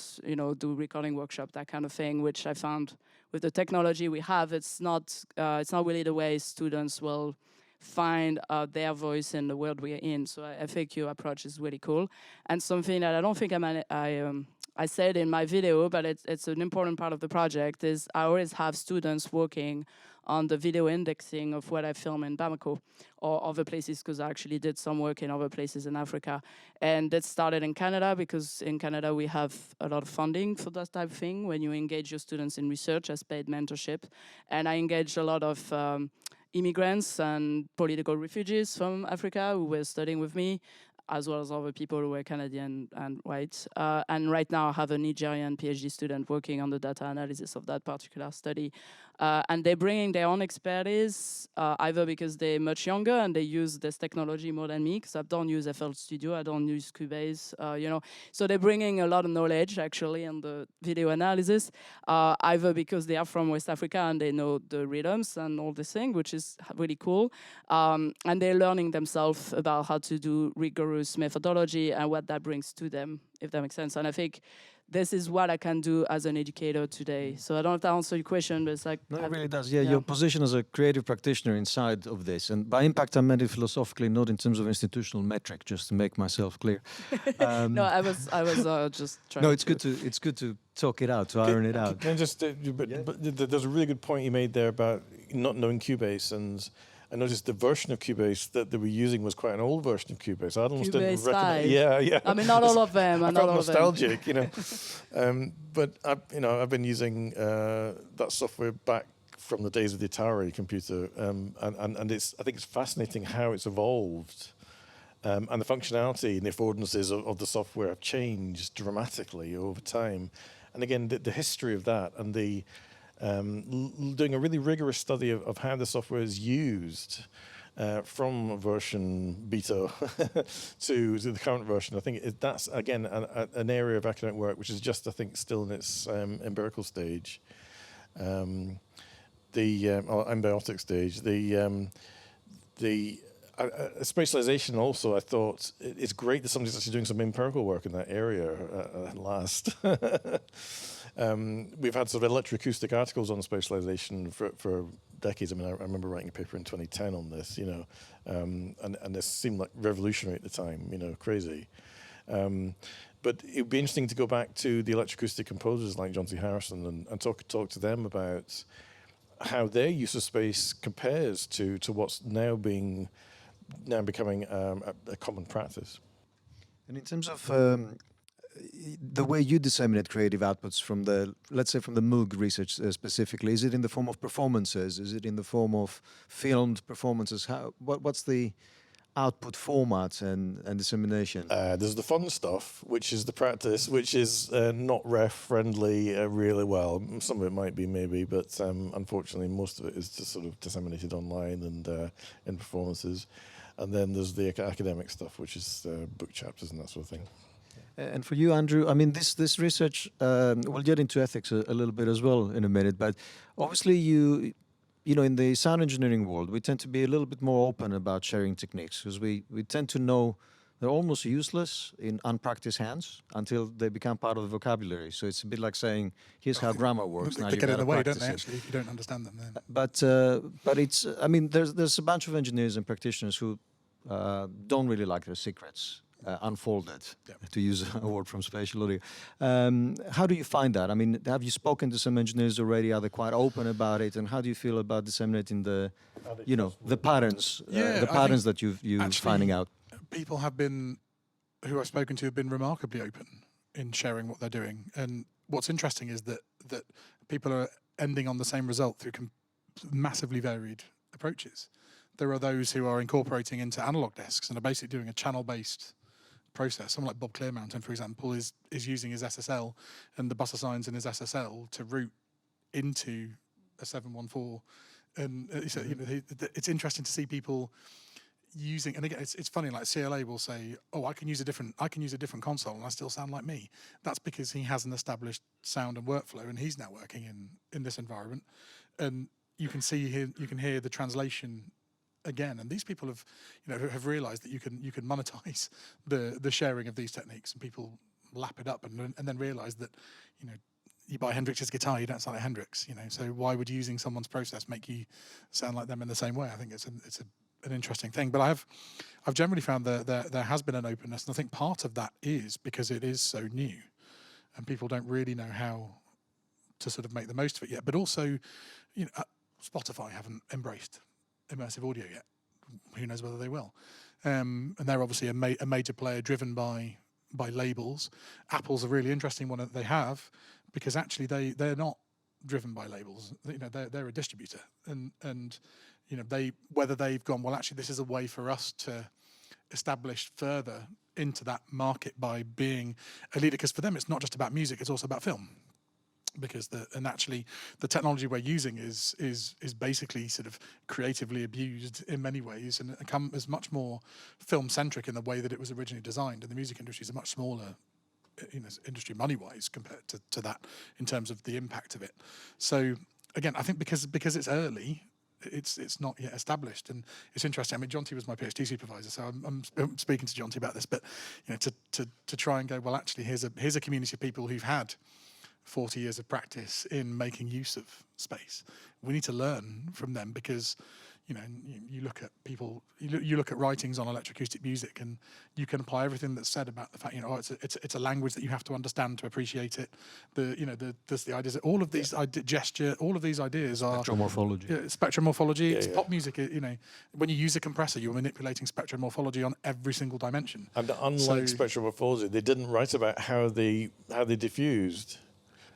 do recording workshop, that kind of thing, which I found with the technology we have, it's not really the way students will find their voice in the world we're in. So I think your approach is really cool, and something that I don't think I said in my video, but it's an important part of the project, is I always have students working on the video indexing of what I film in Bamako or other places, because I actually did some work in other places in Africa. And that started in Canada, because in Canada we have a lot of funding for that type of thing when you engage your students in research as paid mentorship. And I engaged a lot of immigrants and political refugees from Africa who were studying with me, as well as other people who were Canadian and white. And right now I have a Nigerian PhD student working on the data analysis of that particular study. And they're bringing their own expertise, either because they're much younger and they use this technology more than me, because I don't use FL Studio, I don't use Cubase, So they're bringing a lot of knowledge, actually, on the video analysis, either because they are from West Africa and they know the rhythms and all this thing, which is really cool. And they're learning themselves about how to do rigorous methodology and what that brings to them, if that makes sense. And I think this is what I can do as an educator today. So I don't know if that answers your question, but it's like... No, it really does. Yeah, your position as a creative practitioner inside of this, and by impact I meant it philosophically, not in terms of institutional metric, just to make myself clear. No, I was just trying. No, it's good to talk it out, to iron it out. Can I just? But there's a really good point you made there about not knowing Cubase, and I noticed the version of Cubase that they were using was quite an old version of Cubase. I almost didn't recognize. Yeah. I mean, not all of them. I felt nostalgic, But I've been using that software back from the days of the Atari computer, and I think it's fascinating how it's evolved, and the functionality and the affordances of the software have changed dramatically over time. And again, the history of that and the doing a really rigorous study of how the software is used from version beta to the current version. I think that's, again, an area of academic work which is just, I think, still in its empirical stage, embiotic stage. The spatialization also, I thought, it's great that somebody's actually doing some empirical work in that area at last. We've had sort of electroacoustic articles on spatialization for decades. I mean, I remember writing a paper in 2010 on this, and this seemed like revolutionary at the time, crazy. But it would be interesting to go back to the electroacoustic composers like John C. Harrison and talk to them about how their use of space compares to what's now becoming a common practice. And in terms of the way you disseminate creative outputs from let's say from the Moog research specifically, is it in the form of performances? Is it in the form of filmed performances? What's the output format and dissemination? There's the fun stuff, which is the practice, which is not ref friendly really well. Some of it might be maybe, but unfortunately most of it is just sort of disseminated online and in performances. And then there's the academic stuff, which is book chapters and that sort of thing. And for you, Andrew, I mean, this research, we'll get into ethics a little bit as well in a minute, but obviously you know, in the sound engineering world, we tend to be a little bit more open about sharing techniques, because we tend to know they're almost useless in unpracticed hands until they become part of the vocabulary. So it's a bit like saying, here's how grammar works. They get in the way, don't they, actually, if you don't understand them then. But it's, I mean, there's a bunch of engineers and practitioners who don't really like their secrets unfolded, to use a word from spatial audio. How do you find that? I mean, have you spoken to some engineers already? Are they quite open about it? And how do you feel about disseminating the patterns, that you're finding out? People who I've spoken to have been remarkably open in sharing what they're doing. And what's interesting is that people are ending on the same result through massively varied approaches. There are those who are incorporating into analog desks and are basically doing a channel-based process. Someone like Bob Clearmountain, for example, is using his SSL and the bus assigns in his SSL to route into a 714. And so, you know, it's interesting to see people using, and again, it's funny, like CLA will say, oh, I can use a different console and I still sound like me. That's because he has an established sound and workflow, and he's now working in this environment. And you can hear the translation again. And these people have realized that you can monetize the sharing of these techniques, and people lap it up and then realize that, you know, you buy Hendrix's guitar, you don't sound like Hendrix, you know. So why would using someone's process make you sound like them in the same way? I think it's an interesting thing. But I've generally found that there has been an openness, and I think part of that is because it is so new, and people don't really know how to sort of make the most of it yet. But also, you know, Spotify haven't embraced immersive audio yet. Who knows whether they will? And they're obviously a major player driven by labels. Apple's a really interesting one that they have, because actually they're not driven by labels. You know, they're a distributor, and you know, whether they've gone, well, actually this is a way for us to establish further into that market by being a leader, because for them it's not just about music, it's also about film. Because actually the technology we're using is basically sort of creatively abused in many ways, and is much more film centric in the way that it was originally designed. And the music industry is a much smaller, you know, industry money wise compared to that in terms of the impact of it. So again, I think because it's early, it's not yet established, and it's interesting. I mean, Jonty was my PhD supervisor, so I'm speaking to Jonty about this. But you know, to try and go, well, actually, here's a community of people who've had 40 years of practice in making use of space. We need to learn from them, because, you know, you look at people, you look at writings on electroacoustic music, and you can apply everything that's said about the fact, you know, it's a language that you have to understand to appreciate it. There's the ideas, all of these gesture, all of these ideas are Spectral morphology. Spectral morphology. It's pop music. You know, when you use a compressor, you're manipulating spectral morphology on every single dimension. And unlike spectral morphology, they didn't write about how they diffused.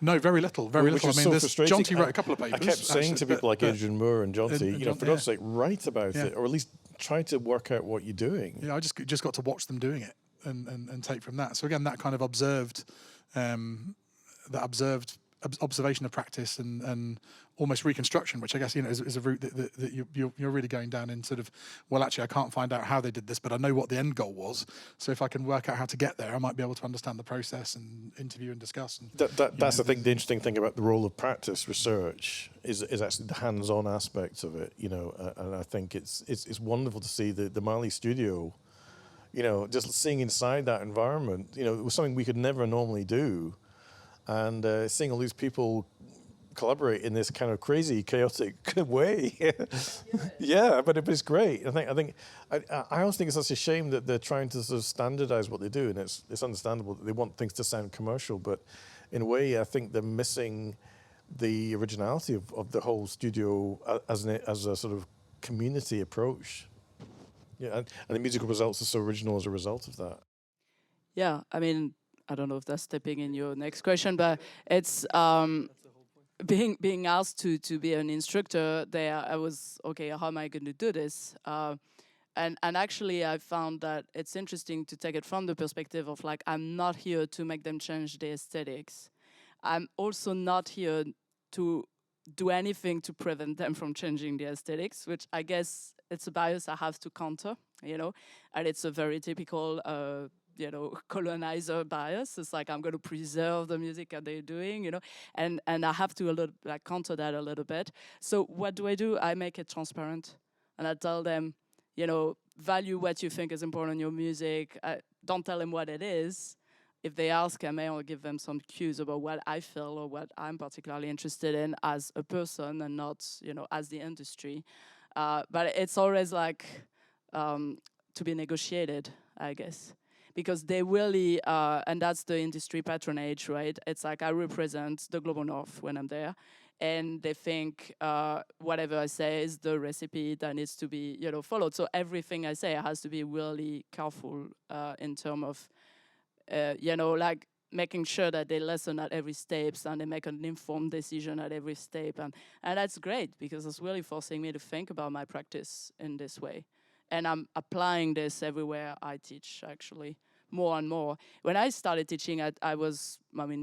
No, very little. Which I was mean, so frustrating. Jonty wrote a couple of papers. I kept saying to people like Adrian Moore and Jonty, you know, for God's sake, write about it, or at least try to work out what you're doing. Yeah, I just got to watch them doing it and take from that. So again, that kind of observation of practice and almost reconstruction, which I guess, you know, is a route that you're really going down in sort of, well, actually, I can't find out how they did this, but I know what the end goal was. So if I can work out how to get there, I might be able to understand the process and interview and discuss. And, that's the thing. The interesting thing about the role of practice research is actually the hands-on aspects of it. You know, and I think it's wonderful to see the Mali studio. You know, just seeing inside that environment. You know, it was something we could never normally do. And seeing all these people collaborate in this kind of crazy, chaotic way, but it's great. I always think it's such a shame that they're trying to sort of standardize what they do, and it's understandable that they want things to sound commercial, but in a way, I think they're missing the originality of the whole studio as a sort of community approach. Yeah, and the musical results are so original as a result of that. Yeah, I mean, I don't know if that's stepping in your next question, but it's being asked to be an instructor there. I was, okay, how am I going to do this? And actually, I found that it's interesting to take it from the perspective of, like, I'm not here to make them change the aesthetics. I'm also not here to do anything to prevent them from changing the aesthetics, which I guess it's a bias I have to counter, you know, and it's a very typical you know, colonizer bias. It's like, I'm going to preserve the music that they're doing, you know, and I have to counter that a little bit. So what do? I make it transparent, and I tell them, you know, value what you think is important in your music. Don't tell them what it is. If they ask, I may give them some cues about what I feel or what I'm particularly interested in as a person, and not, you know, as the industry. But it's always like to be negotiated, I guess. Because they really, and that's the industry patronage, right? It's like I represent the Global North when I'm there, and they think whatever I say is the recipe that needs to be, you know, followed. So everything I say has to be really careful in terms of, you know, like making sure that they listen at every step and they make an informed decision at every step, and that's great, because it's really forcing me to think about my practice in this way. And I'm applying this everywhere I teach, actually. more and more. When I started teaching, I was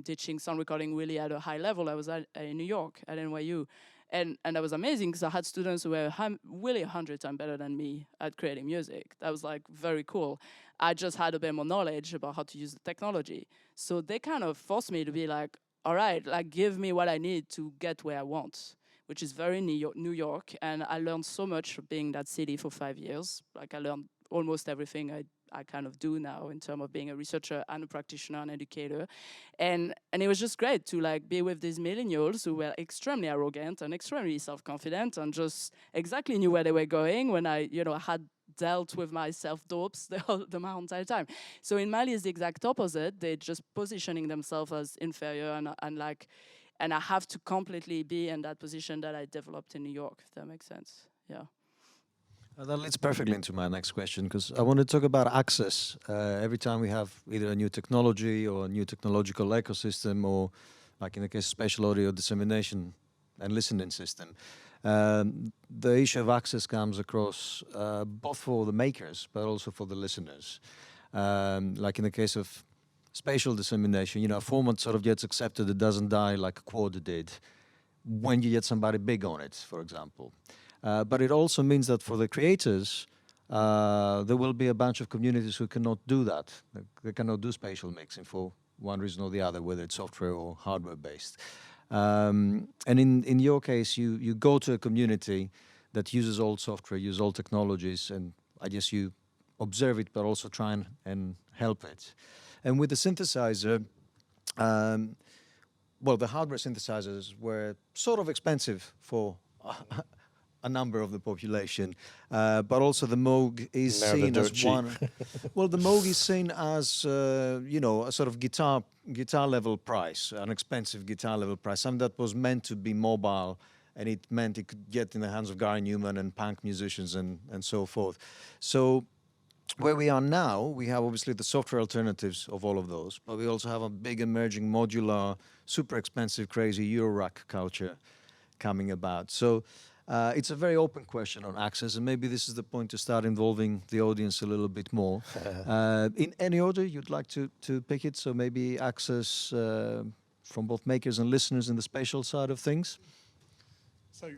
teaching sound recording really at a high level. I was in New York at NYU. And that was amazing because I had students who were really 100 times better than me at creating music. That was like very cool. I just had a bit more knowledge about how to use the technology. So they kind of forced me to be like, all right, like give me what I need to get where I want, which is very New York. And I learned so much being in that city for 5 years. Like I learned almost everything I kind of do now in terms of being a researcher and a practitioner and educator. And it was just great to like be with these millennials who were extremely arrogant and extremely self-confident and just exactly knew where they were going when I had dealt with my self-dopes the entire time. So in Mali is the exact opposite. They're just positioning themselves as inferior and I have to completely be in that position that I developed in New York, if that makes sense. Yeah. That leads perfectly into my next question, because I want to talk about access. Every time we have either a new technology or a new technological ecosystem, or like in the case of spatial audio dissemination and listening system, the issue of access comes across both for the makers, but also for the listeners. Like in the case of spatial dissemination, a format sort of gets accepted, it doesn't die like a quarter did when you get somebody big on it, for example. But it also means that for the creators, there will be a bunch of communities who cannot do that. They cannot do spatial mixing for one reason or the other, whether it's software or hardware based. And in your case, you go to a community that uses old software, uses old technologies, and I guess you observe it, but also try and help it. And with the synthesizer, the hardware synthesizers were sort of expensive for a number of the population, but also the Moog is seen as one. Well, the Moog is seen as a sort of guitar level price, an expensive guitar level price, something that was meant to be mobile, and it meant it could get in the hands of Gary Newman and punk musicians and so forth. So where we are now, we have obviously the software alternatives of all of those, but we also have a big emerging modular, super expensive, crazy Eurorack culture coming about. So it's a very open question on access, and maybe this is the point to start involving the audience a little bit more. In any order you'd like to pick it, so maybe access from both makers and listeners in the spatial side of things? So,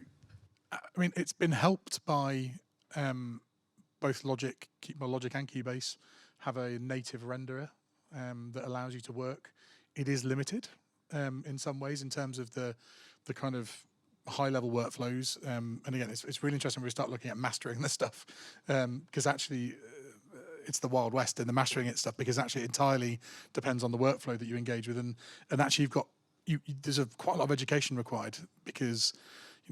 it's been helped by both Logic and Cubase have a native renderer that allows you to work. It is limited in some ways in terms of the kind of high-level workflows, and again, it's really interesting when we start looking at mastering this stuff, because actually it's the Wild West in the mastering it stuff, because actually it entirely depends on the workflow that you engage with, and actually there's quite a lot of education required, because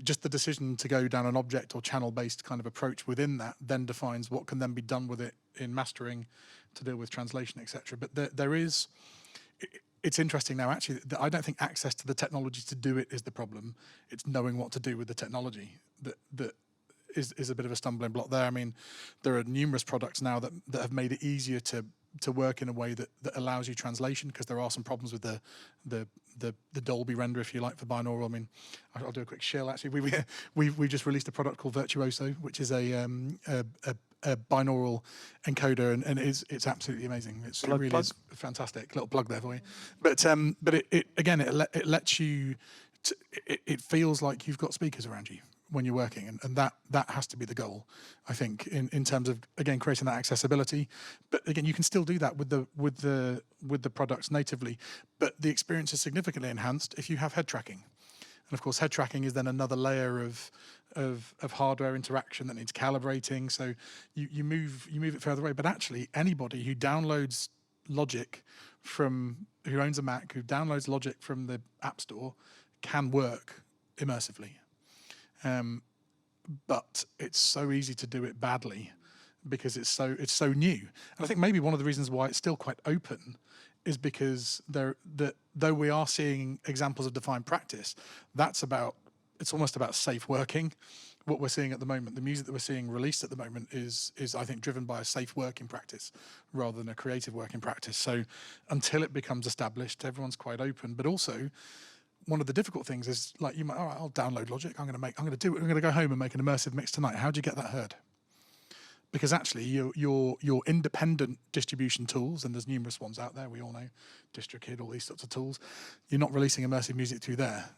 just the decision to go down an object or channel-based kind of approach within that then defines what can then be done with it in mastering to deal with translation, etc. But there is. It's interesting now, actually, that I don't think access to the technology to do it is the problem. It's knowing what to do with the technology that is a bit of a stumbling block there. I mean, there are numerous products now that have made it easier to work in a way that allows you translation, because there are some problems with the Dolby render, if you like, for binaural. I mean, I'll do a quick shill. Actually, we just released a product called Virtuoso, which is a binaural encoder, and it's absolutely amazing. It really is fantastic. Little plug there for you. But it again, it lets you. It feels like you've got speakers around you when you're working, and that has to be the goal, I think, in terms of, again, creating that accessibility. But again, you can still do that with the products natively, but the experience is significantly enhanced if you have head tracking. And of course, head tracking is then another layer of hardware interaction that needs calibrating. So you move it further away. But actually, anybody who downloads Logic who owns a Mac, who downloads Logic from the App Store, can work immersively. But it's so easy to do it badly because it's so new. And I think maybe one of the reasons why it's still quite open is because though we are seeing examples of defined practice, it's almost about safe working. What we're seeing at the moment, the music that we're seeing released at the moment is I think driven by a safe working practice rather than a creative working practice. So until it becomes established, everyone's quite open. But also, one of the difficult things is, like, you might, all right, I'll download Logic. I'm going to go home and make an immersive mix tonight. How do you get that heard? because actually your independent distribution tools, and there's numerous ones out there, we all know, DistroKid, all these sorts of tools, you're not releasing immersive music through there.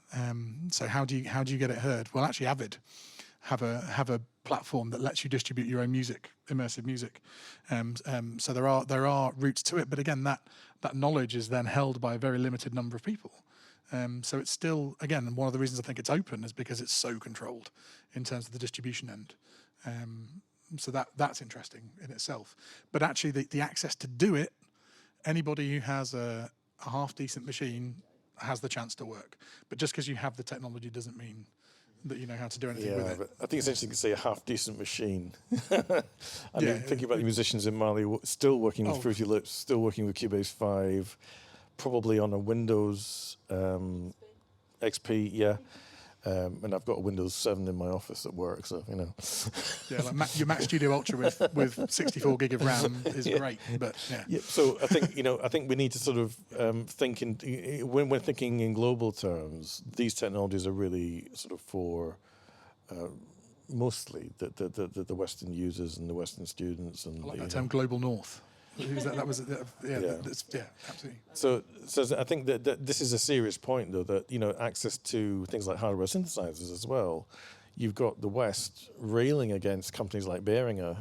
So how do you get it heard? Well, actually Avid have a platform that lets you distribute your own music, immersive music. So there are routes to it, but again, that knowledge is then held by a very limited number of people. So it's still, again, one of the reasons I think it's open is because it's so controlled in terms of the distribution end. So that's interesting in itself. But actually, the access to do it, anybody who has a half-decent machine has the chance to work. But just because you have the technology doesn't mean that you know how to do anything with it. But I think it's interesting to say a half-decent machine. Mean, thinking about the musicians in Mali still working with Fruity Loops, still working with Cubase 5, probably on a Windows XP, and I've got a Windows 7 in my office at work, so you know. Like your Mac Studio Ultra with 64 gig of RAM is great, but So I think we need to sort of think when we're thinking in global terms, these technologies are really sort of for mostly the Western users and the Western students, and I like that term, global north. That was absolutely. So I think that this is a serious point, though, that access to things like hardware synthesizers as well. You've got the West railing against companies like Behringer.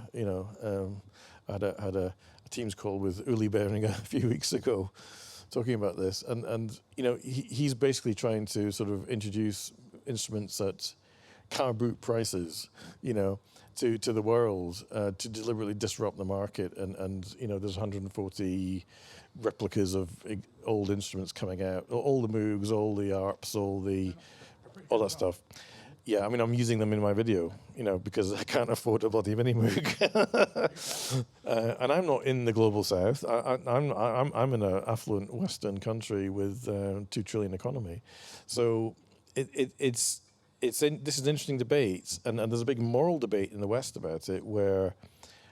I had a Teams call with Uli Behringer a few weeks ago, talking about this, and he's basically trying to sort of introduce instruments at car boot prices, to the world, to deliberately disrupt the market, and there's 140 replicas of old instruments coming out, all the Moogs, all the ARPs, all that stuff. Yeah, I mean, I'm using them in my video, because I can't afford a bloody mini Moog, and I'm not in the global south. I'm in an affluent Western country with 2 trillion economy, so this is an interesting debate, and there's a big moral debate in the West about it, where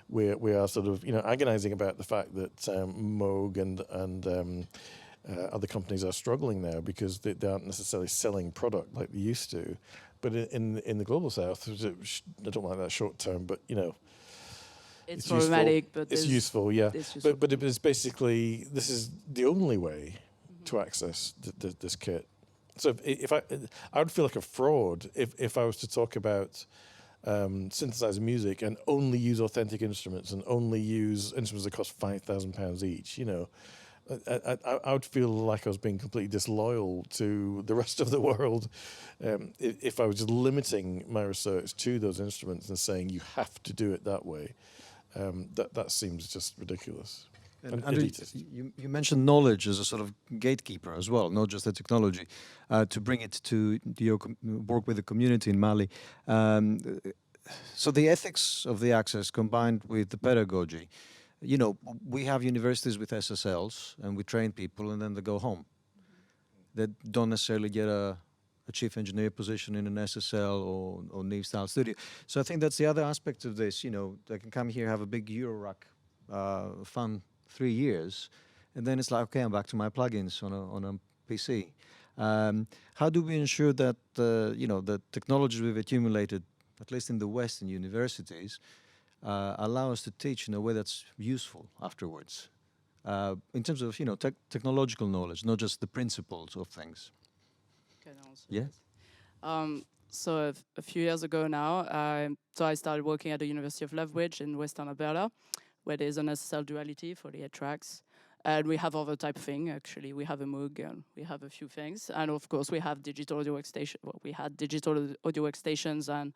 we are sort of agonizing about the fact that Moog and other companies are struggling now because they aren't necessarily selling product like they used to. But in the global South, I don't like that short term, but it's problematic, useful. but it's useful, yeah. It's useful. But it was basically, this is the only way to access this kit. So if I would feel like a fraud if I was to talk about synthesizer music and only use authentic instruments and only use instruments that cost £5,000 each. I would feel like I was being completely disloyal to the rest of the world if I was just limiting my research to those instruments and saying you have to do it that way. That seems just ridiculous. And you mentioned knowledge as a sort of gatekeeper as well, not just the technology, to bring it to work with the community in Mali. So the ethics of the access combined with the pedagogy. We have universities with SSLs, and we train people, and then they go home. They don't necessarily get a chief engineer position in an SSL or Neve-style studio. So I think that's the other aspect of this. They can come here, have a big Eurorack fun 3 years, and then it's like, okay, I'm back to my plugins on a PC. How do we ensure that the technologies we've accumulated, at least in the Western universities, allow us to teach in a way that's useful afterwards, in terms of technological knowledge, not just the principles of things? Can I answer Yeah. this? So a few years ago now, I started working at the University of Lethbridge in Western Alberta, where there's an SSL duality for the 8 tracks. And we have other type of thing, actually. We have a Moog, and we have a few things. And of course, we have digital audio workstation. Well, we had digital audio workstations and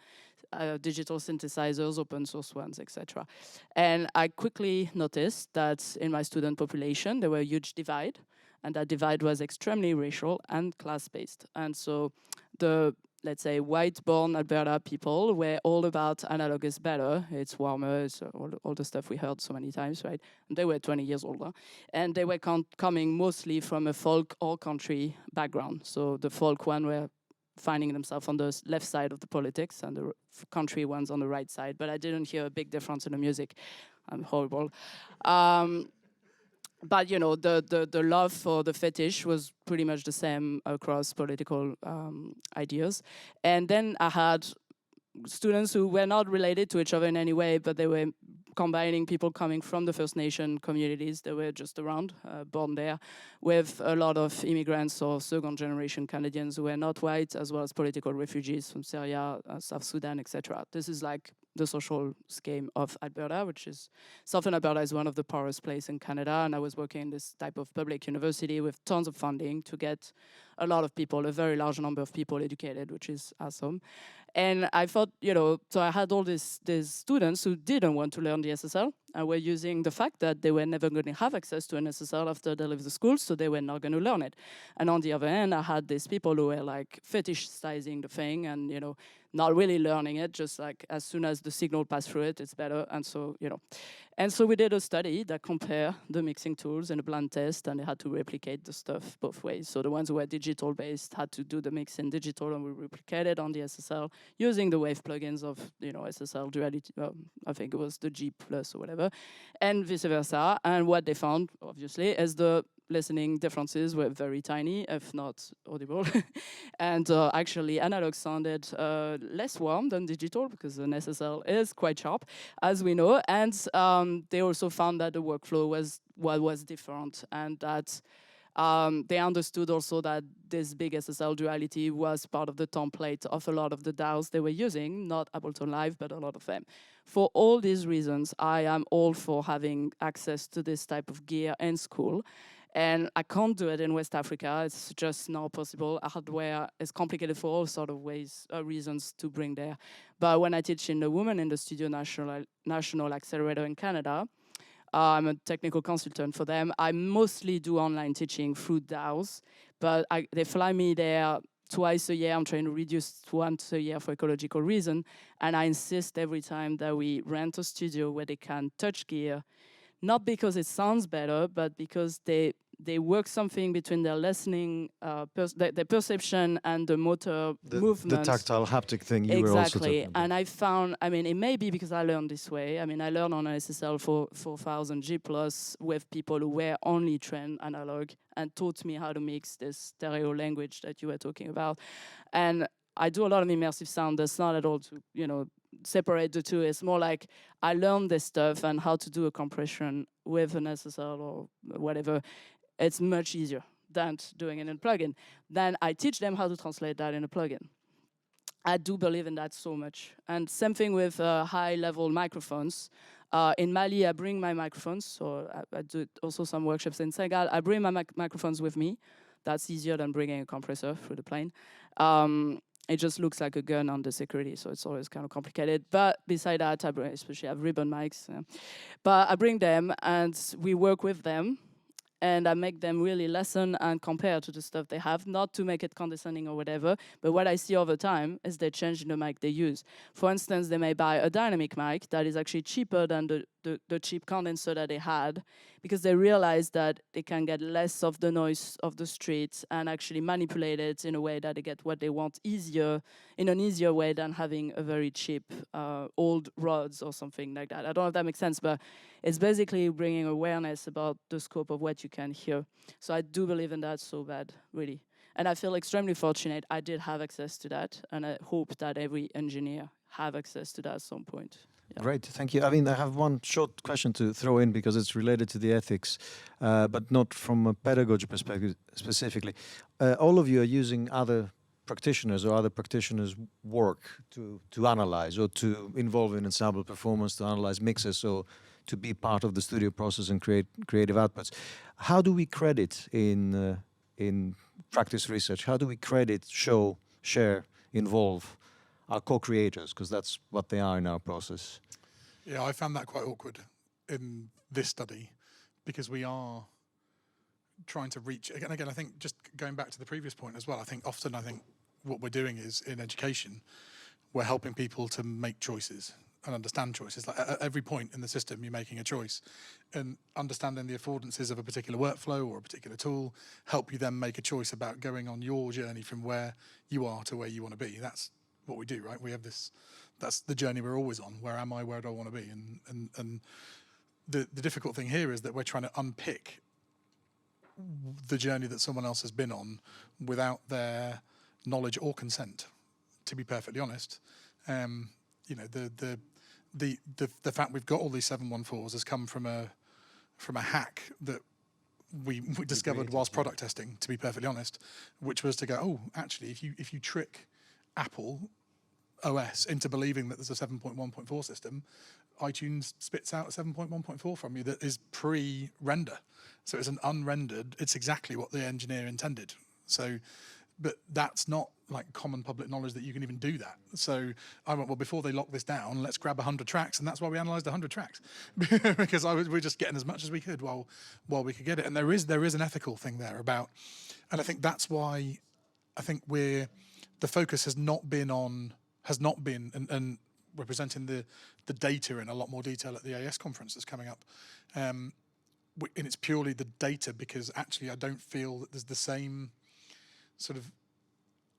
digital synthesizers, open source ones, etc. And I quickly noticed that in my student population, there were a huge divide. And that divide was extremely racial and class-based. And so let's say, white-born Alberta people were all about analog is better, it's warmer, it's all the stuff we heard so many times, right? And they were 20 years older. And they were coming mostly from a folk or country background. So the folk one were finding themselves on the left side of the politics and the country ones on the right side. But I didn't hear a big difference in the music. I'm horrible. But the love for the fetish was pretty much the same across political ideas. And then I had students who were not related to each other in any way, but they were combining people coming from the First Nation communities that were just around, born there, with a lot of immigrants or second-generation Canadians who were not white, as well as political refugees from Syria, South Sudan, etc. This is like the social scheme of Alberta, which is Southern Alberta is one of the poorest places in Canada, and I was working in this type of public university with tons of funding to get a lot of people, a very large number of people educated, which is awesome. And I thought, so I had all these students who didn't want to learn the SSL and were using the fact that they were never going to have access to an SSL after they left the school, so they were not going to learn it. And on the other hand, I had these people who were like fetishizing the thing and, not really learning it, just like as soon as the signal passed through it, it's better. And so, And so we did a study that compared the mixing tools in a blind test, and they had to replicate the stuff both ways. So the ones who were digital-based had to do the mix in digital, and we replicated on the SSL using the wave plugins of, SSL duality. I think it was the G plus or whatever, and vice versa. And what they found, obviously, is the listening differences were very tiny, if not audible. And actually, analog sounded less warm than digital because an SSL is quite sharp, as we know. And they also found that the workflow was different, and that they understood also that this big SSL duality was part of the template of a lot of the DAOs they were using, not Ableton Live, but a lot of them. For all these reasons, I am all for having access to this type of gear in school. And I can't do it in West Africa. It's just not possible. Hardware is complicated for all sort of reasons to bring there. But when I teach in the Women in the Studio National Accelerator in Canada, I'm a technical consultant for them. I mostly do online teaching through DAOs, but they fly me there twice a year. I'm trying to reduce to once a year for ecological reason. And I insist every time that we rent a studio where they can touch gear, not because it sounds better, but because they work something between their listening, their perception and the motor movement. The tactile haptic thing you were also talking about. And I found, it may be because I learned this way. I learned on an SSL 4000 G Plus with people who were only trained analog and taught me how to mix this stereo language that you were talking about. And I do a lot of immersive sound. That's not at all to, separate the two. It's more like I learned this stuff and how to do a compression with an SSL or whatever. It's much easier than doing it in a plugin. Then I teach them how to translate that in a plugin. I do believe in that so much. And same thing with high-level microphones. In Mali, I bring my microphones. So I do also some workshops in Senegal. I bring my microphones with me. That's easier than bringing a compressor through the plane. It just looks like a gun on the security, so it's always kind of complicated. But beside that, especially I have ribbon mics. But I bring them, and we work with them, and I make them really listen and compare to the stuff they have, not to make it condescending or whatever, but what I see over time is they change the mic they use. For instance, they may buy a dynamic mic that is actually cheaper than the cheap condenser that they had, because they realize that they can get less of the noise of the streets and actually manipulate it in a way that they get what they want in an easier way than having a very cheap old rods or something like that. I don't know if that makes sense, but it's basically bringing awareness about the scope of what you can hear. So I do believe in that so bad, really. And I feel extremely fortunate I did have access to that, and I hope that every engineer have access to that at some point. Yeah. Great, thank you. I have one short question to throw in because it's related to the ethics, but not from a pedagogy perspective specifically. All of you are using other practitioners or other practitioners' work to analyze or to involve in ensemble performance, to analyze mixes, or to be part of the studio process and create creative outputs. How do we credit in practice research? How do we credit, show, share, involve our co-creators, because that's what they are in our process? Yeah, I found that quite awkward in this study because we are trying to reach, again, I think just going back to the previous point as well, I think what we're doing is in education, we're helping people to make choices and understand choices. Like at every point in the system, you're making a choice, and understanding the affordances of a particular workflow or a particular tool help you then make a choice about going on your journey from where you are to where you want to be. That's what we do, right? We have this, that's the journey we're always on. Where am I? Where do I want to be? And the difficult thing here is that we're trying to unpick the journey that someone else has been on without their knowledge or consent, to be perfectly honest. You know, the fact we've got all these 714s has come from a hack that we discovered whilst product testing, to be perfectly honest, which was to go, oh, actually, if you trick Apple OS into believing that there's a 7.1.4 system, iTunes spits out a 7.1.4 from you that is pre-render. So it's an unrendered, it's exactly what the engineer intended. So, but that's not like common public knowledge that you can even do that. So I went, well, before they lock this down, let's grab 100 tracks. And that's why we analysed 100 tracks, because we're just getting as much as we could while we could get it. And there is an ethical thing there about, and I think that's why I think the focus has not been, and we're presenting the data in a lot more detail at the AS conference that's coming up. And it's purely the data, because actually I don't feel that there's the same sort of,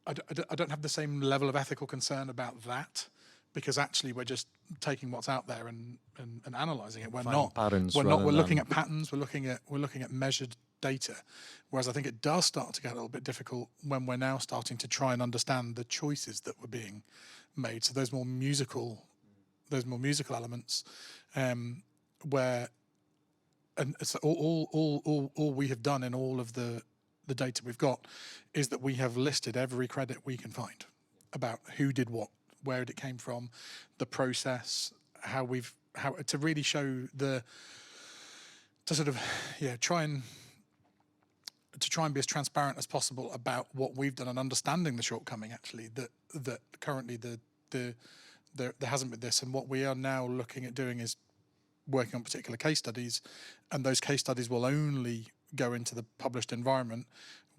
I don't have the same level of ethical concern about that, because actually we're just taking what's out there and analysing it. We're looking at patterns, we're looking at measured data. Whereas I think it does start to get a little bit difficult when we're now starting to try and understand the choices that were being made. So those more musical elements, where, and so all we have done in all of the data we've got is that we have listed every credit we can find about who did what, where it came from, the process, how to really show try and be as transparent as possible about what we've done, and understanding the shortcoming actually that currently there hasn't been this. And what we are now looking at doing is working on particular case studies, and those case studies will only go into the published environment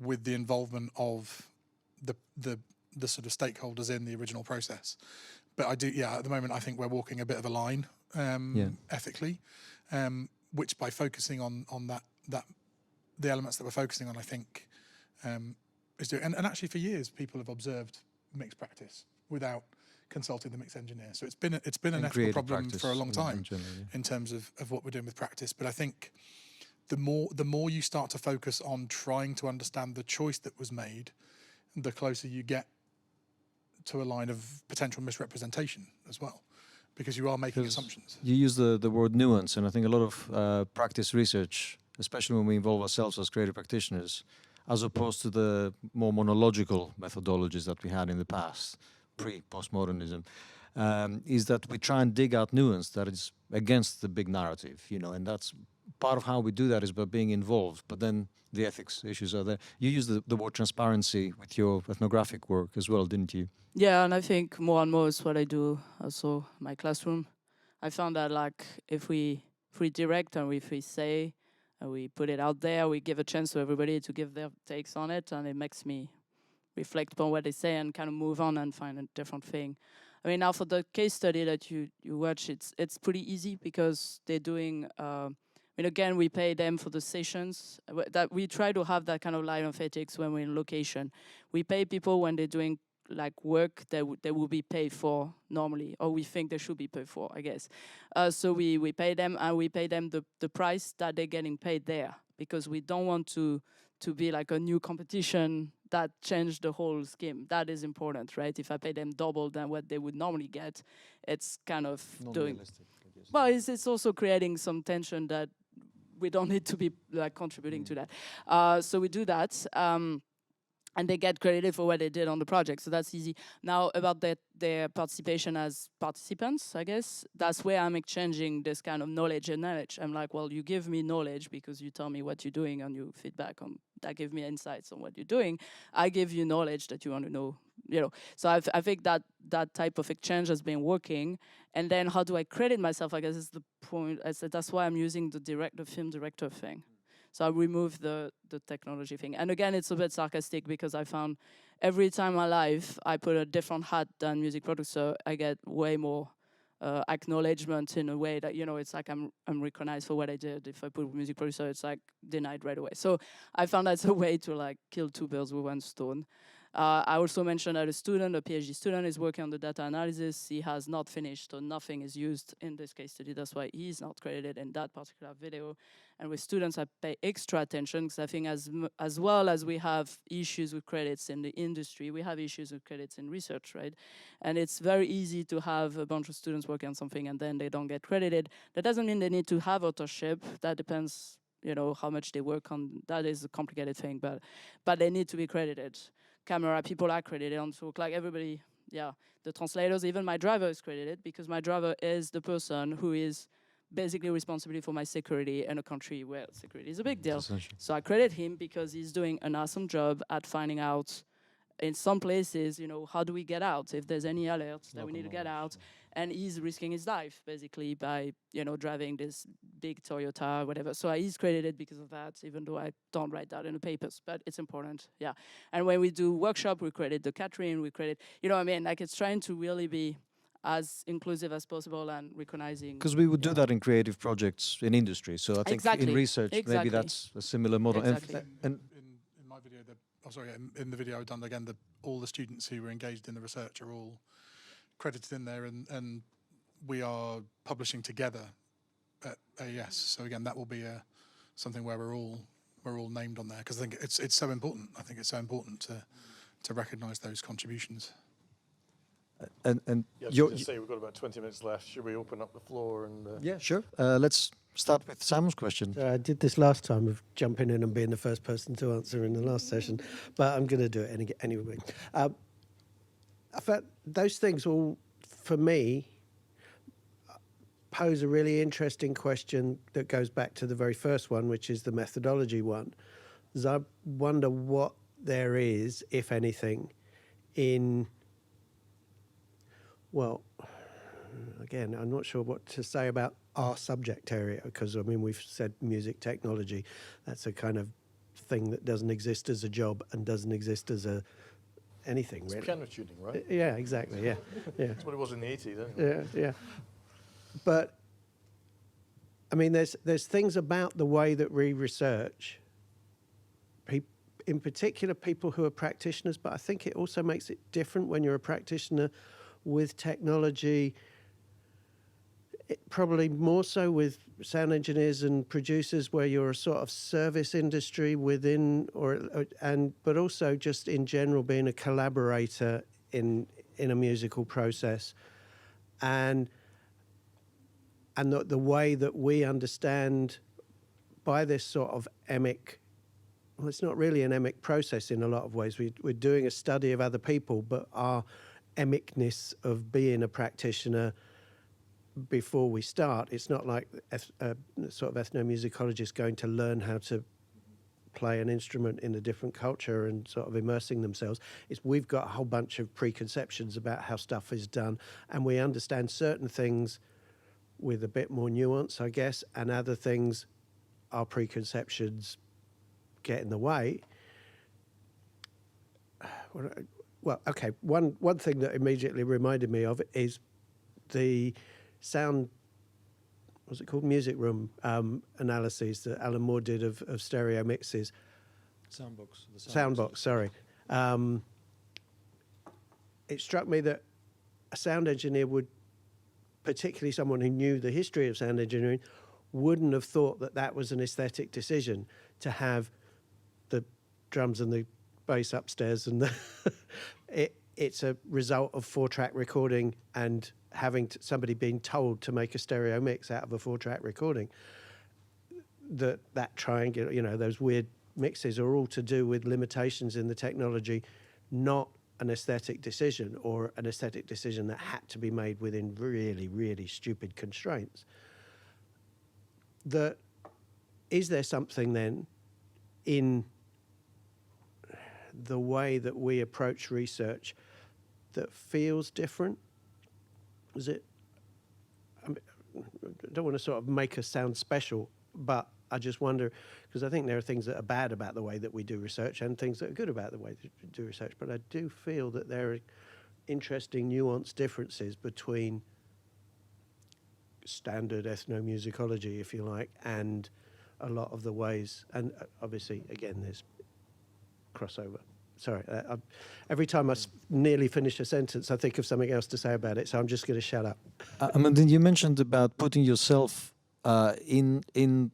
with the involvement of the sort of stakeholders in the original process. But at the moment I think we're walking a bit of a line ethically, which by focusing on that the elements that we're focusing on, I think is doing. And actually for years people have observed mixed practice without consulting the mix engineer. So it's been an ethical problem for a long time in terms of what we're doing with practice. But I think the more you start to focus on trying to understand the choice that was made, the closer you get to a line of potential misrepresentation as well, because you are making assumptions. You use the word nuance, and I think a lot of practice research, especially when we involve ourselves as creative practitioners, as opposed to the more monological methodologies that we had in the past, pre-postmodernism, is that we try and dig out nuance that is against the big narrative, and that's part of how we do that is by being involved, but then the ethics issues are there. You use the word transparency with your ethnographic work as well, didn't you? Yeah, and I think more and more is what I do also in my classroom. I found that like if we direct and if we say and we put it out there, we give a chance to everybody to give their takes on it, and it makes me reflect upon what they say and kind of move on and find a different thing. I mean, now for the case study that you watch, it's pretty easy because they're doing. Again, we pay them for the sessions. That we try to have that kind of line of ethics when we're in location. We pay people when they're doing like work that they will be paid for normally, or we think they should be paid for, I guess. So we pay them, and we pay them the price that they're getting paid there, because we don't want to be like a new competition that changed the whole scheme. That is important, right? If I pay them double than what they would normally get, it's kind of doing. Well, it's also creating some tension that we don't need to be like contributing to that. So we do that, and they get credited for what they did on the project. So that's easy. Now about their participation as participants, I guess that's where I'm exchanging this kind of knowledge and knowledge. I'm like, well, you give me knowledge because you tell me what you're doing and you feedback on that, give me insights on what you're doing. I give you knowledge that you want to know. So I think that type of exchange has been working. And then how do I credit myself? I guess is the point. I said that's why I'm using the film director thing. So I remove the technology thing. And again, it's a bit sarcastic because I found every time I put a different hat than music producer, I get way more acknowledgement in a way that, it's like I'm recognized for what I did. If I put music producer, it's like denied right away. So I found that's a way to like kill two birds with one stone. I also mentioned that a PhD student, is working on the data analysis. He has not finished, so nothing is used in this case study. That's why he's not credited in that particular video. And with students, I pay extra attention because I think as well as we have issues with credits in the industry, we have issues with credits in research, right? And it's very easy to have a bunch of students working on something and then they don't get credited. That doesn't mean they need to have authorship. That depends, how much they work on. That is a complicated thing, but they need to be credited. Camera people are credited on talk, like everybody, the translators, even my driver is credited because my driver is the person who is basically responsible for my security in a country where security is a big deal. So I credit him because he's doing an awesome job at finding out in some places, how do we get out if there's any alerts that we need to get out. And he's risking his life basically by, driving this big Toyota, whatever. So he's credited because of that, even though I don't write that in the papers, but it's important, yeah. And when we do workshop, we credit the catering, we credit, like it's trying to really be as inclusive as possible and recognizing. Because we would do that in creative projects in industry. So I think in research, maybe that's a similar model. Exactly. In my video, in the video I've done again, all the students who were engaged in the research are all credited in there, and we are publishing together at AES. So again, that will be something where we're all named on there because I think it's so important. I think it's so important to recognise those contributions. And yeah, I was going to say we've got about 20 minutes left. Should we open up the floor and? Yeah, sure. Let's start with Sam's question. I did this last time of jumping in and being the first person to answer in the last session, but I'm going to do it anyway. I felt those things all, for me, pose a really interesting question that goes back to the very first one, which is the methodology one. Because I wonder what there is, if anything, in... Well, again, I'm not sure what to say about our subject area because, we've said music technology. That's a kind of thing that doesn't exist as a job and doesn't exist as anything, really. It's piano tuning, right? Yeah, exactly, yeah. That's what it was in the 80s, isn't it? Yeah. But, there's things about the way that we research, in particular people who are practitioners, but I think it also makes it different when you're a practitioner with technology, probably more so with sound engineers and producers where you're a sort of service industry within, but also just in general being a collaborator in a musical process. And the way that we understand by this sort of emic, well, it's not really an emic process in a lot of ways. We're doing a study of other people, but our emicness of being a practitioner before we start, it's not like a sort of ethnomusicologist going to learn how to play an instrument in a different culture and sort of immersing themselves. We've got a whole bunch of preconceptions about how stuff is done, and we understand certain things with a bit more nuance, I guess, and other things, our preconceptions get in the way. Well, okay, one thing that immediately reminded me of is the sound, what's it called, music room analyses that Alan Moore did of stereo mixes. Soundbox, sorry. It struck me that a sound engineer would, particularly someone who knew the history of sound engineering, wouldn't have thought that was an aesthetic decision to have the drums and the bass upstairs and it's a result of 4-track recording and having somebody being told to make a stereo mix out of a 4-track recording. That triangle, those weird mixes are all to do with limitations in the technology, not an aesthetic decision or an aesthetic decision that had to be made within really, really stupid constraints. Is there something then in the way that we approach research that feels different? Is it? I don't want to sort of make us sound special, but I just wonder, because I think there are things that are bad about the way that we do research and things that are good about the way that we do research, but I do feel that there are interesting nuanced differences between standard ethnomusicology, if you like, and a lot of the ways, and obviously, again, there's crossover. sorry. Every time I nearly finish a sentence, I think of something else to say about it, so I'm just going to shut up. Amandine, you mentioned about putting yourself in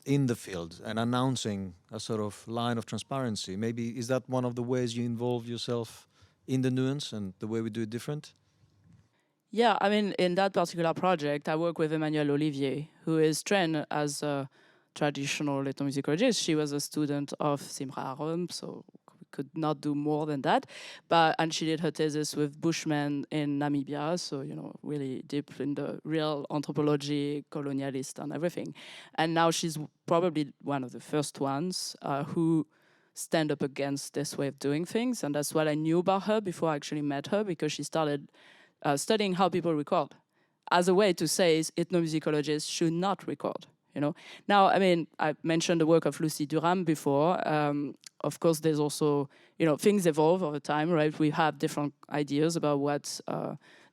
the field and announcing a sort of line of transparency. Maybe is that one of the ways you involve yourself in the nuance and the way we do it different? Yeah, I mean, in that particular project, I work with Emmanuelle Olivier, who is trained as a traditional ethnomusicologist. She was a student of Simra Arum, so we could not do more than that. And she did her thesis with Bushmen in Namibia, so, you know, really deep in the real anthropology, colonialist and everything. And now she's probably one of the first ones who stand up against this way of doing things. And that's what I knew about her before I actually met her, because she started studying how people record as a way to say ethnomusicologists should not record, you know. Now, I mean, I mentioned the work of Lucy Durham before. Of course, there's also, you know, things evolve over time, right? We have different ideas about what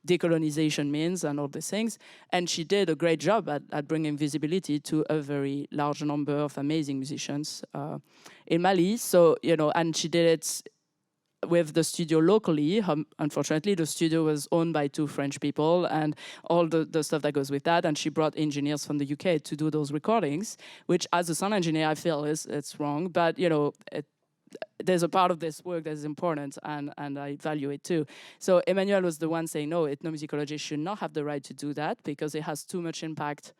decolonization means and all these things. And she did a great job at bringing visibility to a very large number of amazing musicians in Mali. So, you know, and she did it with the studio locally. Unfortunately, the studio was owned by 2 French people and all the stuff that goes with that. And she brought engineers from the UK to do those recordings, which as a sound engineer, I feel it's wrong. But, you know, there's a part of this work that is important, and I value it too. So Emmanuelle was the one saying, no, ethnomusicology should not have the right to do that because it has too much impact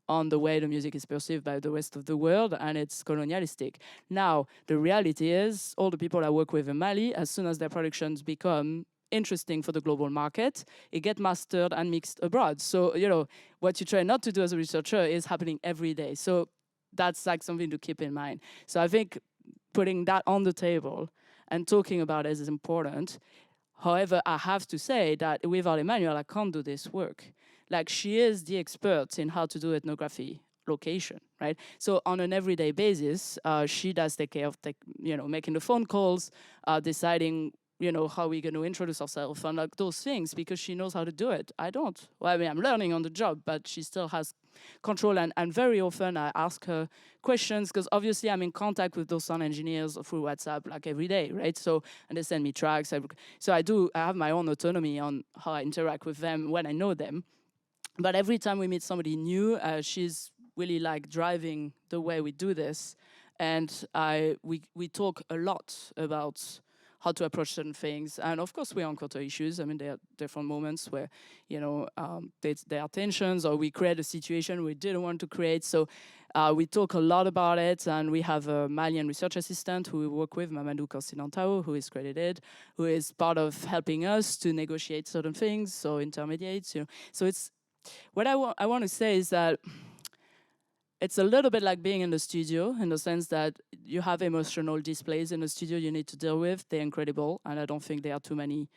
on the way the music is perceived by the rest of the world, and it's colonialistic. Now, the reality is, all the people I work with in Mali, as soon as their productions become interesting for the global market, it gets mastered and mixed abroad. So, you know, what you try not to do as a researcher is happening every day. So that's like something to keep in mind. So I think putting that on the table and talking about it is important. However, I have to say that without Emmanuelle, I can't do this work. Like, she is the expert in how to do ethnography location, right? So on an everyday basis, she does take care of, making the phone calls, deciding, you know, how we're going to introduce ourselves and like those things, because she knows how to do it. I don't. Well, I mean, I'm learning on the job, but she still has control. And very often I ask her questions, because obviously I'm in contact with those sound engineers through WhatsApp like every day, right? So, and they send me tracks. So I have my own autonomy on how I interact with them when I know them. But every time we meet somebody new, she's really like driving the way we do this. And we talk a lot about how to approach certain things. And of course, we encounter issues. I mean, there are different moments where, you know, there are tensions, or we create a situation we didn't want to create. So we talk a lot about it. And we have a Malian research assistant who we work with, Mamadou Kansinantao, who is credited, who is part of helping us to negotiate certain things, so intermediates. You know. So it's, what I want to say is that it's a little bit like being in the studio, in the sense that you have emotional displays in the studio you need to deal with. They're incredible, and I don't think there are too many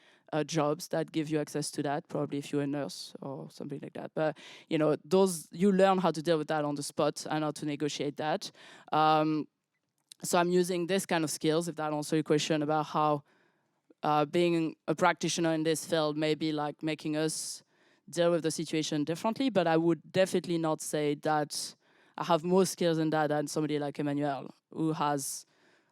jobs that give you access to that, probably if you're a nurse or something like that. But, you know, you learn how to deal with that on the spot and how to negotiate that. So I'm using this kind of skills, if that answers your question about how being a practitioner in this field may be like making us deal with the situation differently, but I would definitely not say that I have more skills in that than somebody like Emmanuelle, who has,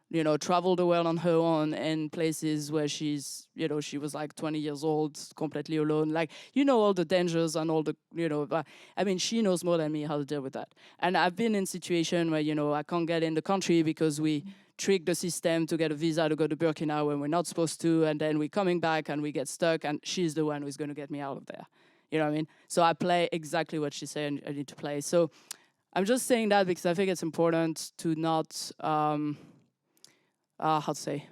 you know, traveled the world on her own in places where she's, you know, she was like 20 years old, completely alone. Like, you know, all the dangers and all the, you know, I mean, she knows more than me how to deal with that. And I've been in situation where, you know, I can't get in the country because we trick the system to get a visa to go to Burkina when we're not supposed to, and then we're coming back and we get stuck, and she's the one who's going to get me out of there. You know what I mean? So I play exactly what she said I need to play. So I'm just saying that because I think it's important to not, how to say?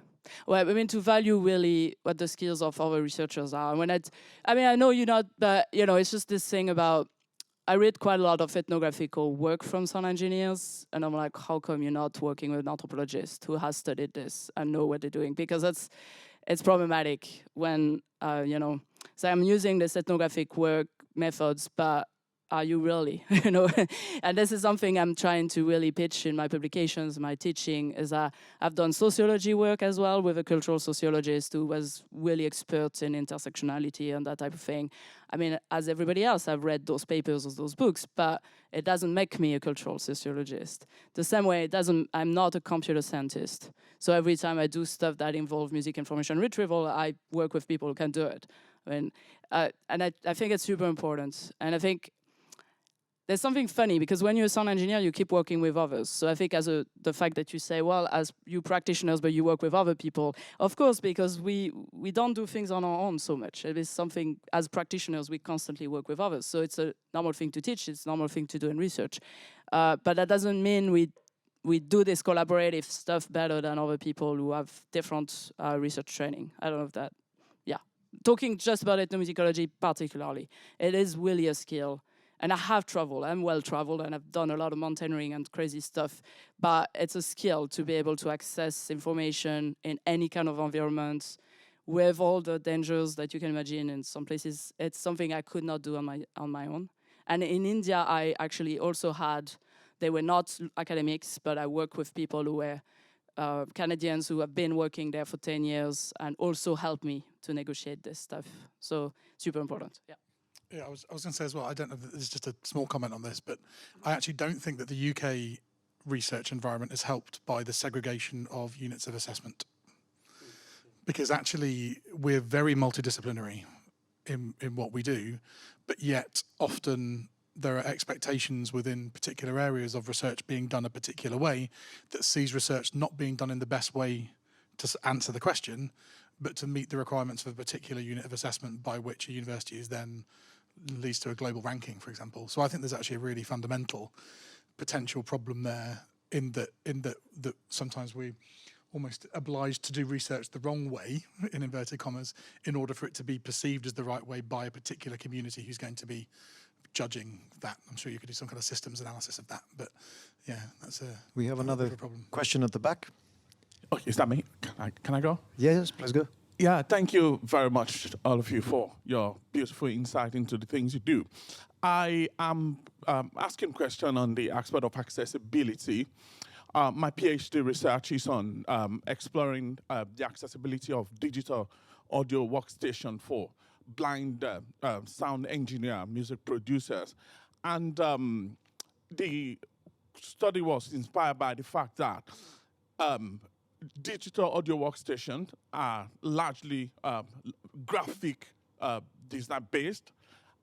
Well, I mean, to value really what the skills of our researchers are. I know you're not, but, you know, it's just this thing about, I read quite a lot of ethnographical work from sound engineers, and I'm like, how come you're not working with an anthropologist who has studied this and know what they're doing? Because it's problematic when, you know, so I'm using this ethnographic work methods, but are you really? And this is something I'm trying to really pitch in my publications, my teaching, is I've done sociology work as well with a cultural sociologist who was really expert in intersectionality and that type of thing. I mean, as everybody else, I've read those papers or those books, but it doesn't make me a cultural sociologist. The same way I'm not a computer scientist. So every time I do stuff that involves music information retrieval, I work with people who can do it. And I think it's super important. And I think there's something funny because when you're a sound engineer, you keep working with others. So I think the fact that you say, well, as you practitioners, but you work with other people, of course, because we don't do things on our own so much. It is something, as practitioners, we constantly work with others. So it's a normal thing to teach. It's a normal thing to do in research. But that doesn't mean we do this collaborative stuff better than other people who have different research training. I don't know if that, yeah. Talking just about ethnomusicology particularly, it is really a skill. And I have traveled, I'm well traveled, and I've done a lot of mountaineering and crazy stuff. But it's a skill to be able to access information in any kind of environment with all the dangers that you can imagine in some places. It's something I could not do on my own. And in India, I actually also they were not academics, but I worked with people who were Canadians who have been working there for 10 years and also helped me to negotiate this stuff. So super important, yeah. Yeah, I was going to say as well, I don't know, this is just a small comment on this, but I actually don't think that the UK research environment is helped by the segregation of units of assessment. Because actually we're very multidisciplinary in what we do, but yet often there are expectations within particular areas of research being done a particular way that sees research not being done in the best way to answer the question, but to meet the requirements of a particular unit of assessment by which a university is then leads to a global ranking, for example. So I think there's actually a really fundamental potential problem there in that sometimes we almost obliged to do research the wrong way, in inverted commas, in order for it to be perceived as the right way by a particular community who's going to be judging that. I'm sure you could do some kind of systems analysis of that, but yeah, that's a We have another problem. question at the back. Oh, is that me? Can I go? Yes, please go. Yeah, thank you very much, all of you, for your beautiful insight into the things you do. I am asking a question on the aspect of accessibility. My PhD research is on exploring the accessibility of digital audio workstation for blind sound engineer, music producers. And the study was inspired by the fact that digital audio workstations are largely graphic design based,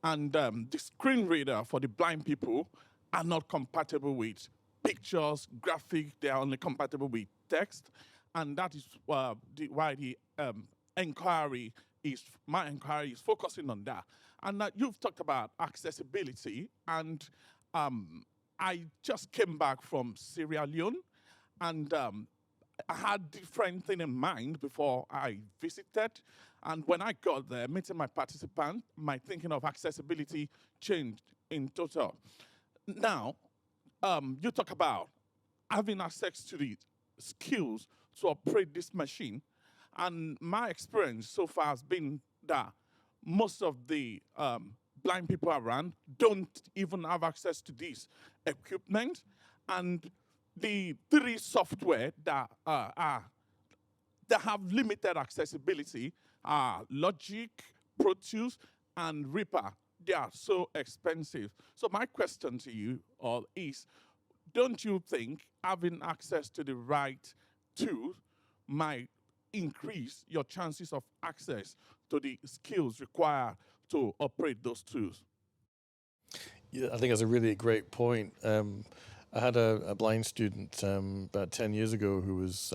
and the screen reader for the blind people are not compatible with pictures, graphic, they are only compatible with text, and that is why my inquiry is focusing on that. And you've talked about accessibility, and I just came back from Sierra Leone, and I had different thing in mind before I visited. And when I got there, meeting my participant, my thinking of accessibility changed in total. Now, you talk about having access to the skills to operate this machine. And my experience so far has been that most of the blind people around don't even have access to this equipment. And the three software that have limited accessibility are Logic, Pro Tools, and Reaper. They are so expensive. So my question to you all is, don't you think having access to the right tools might increase your chances of access to the skills required to operate those tools? Yeah, I think that's a really great point. I had a blind student about 10 years ago who was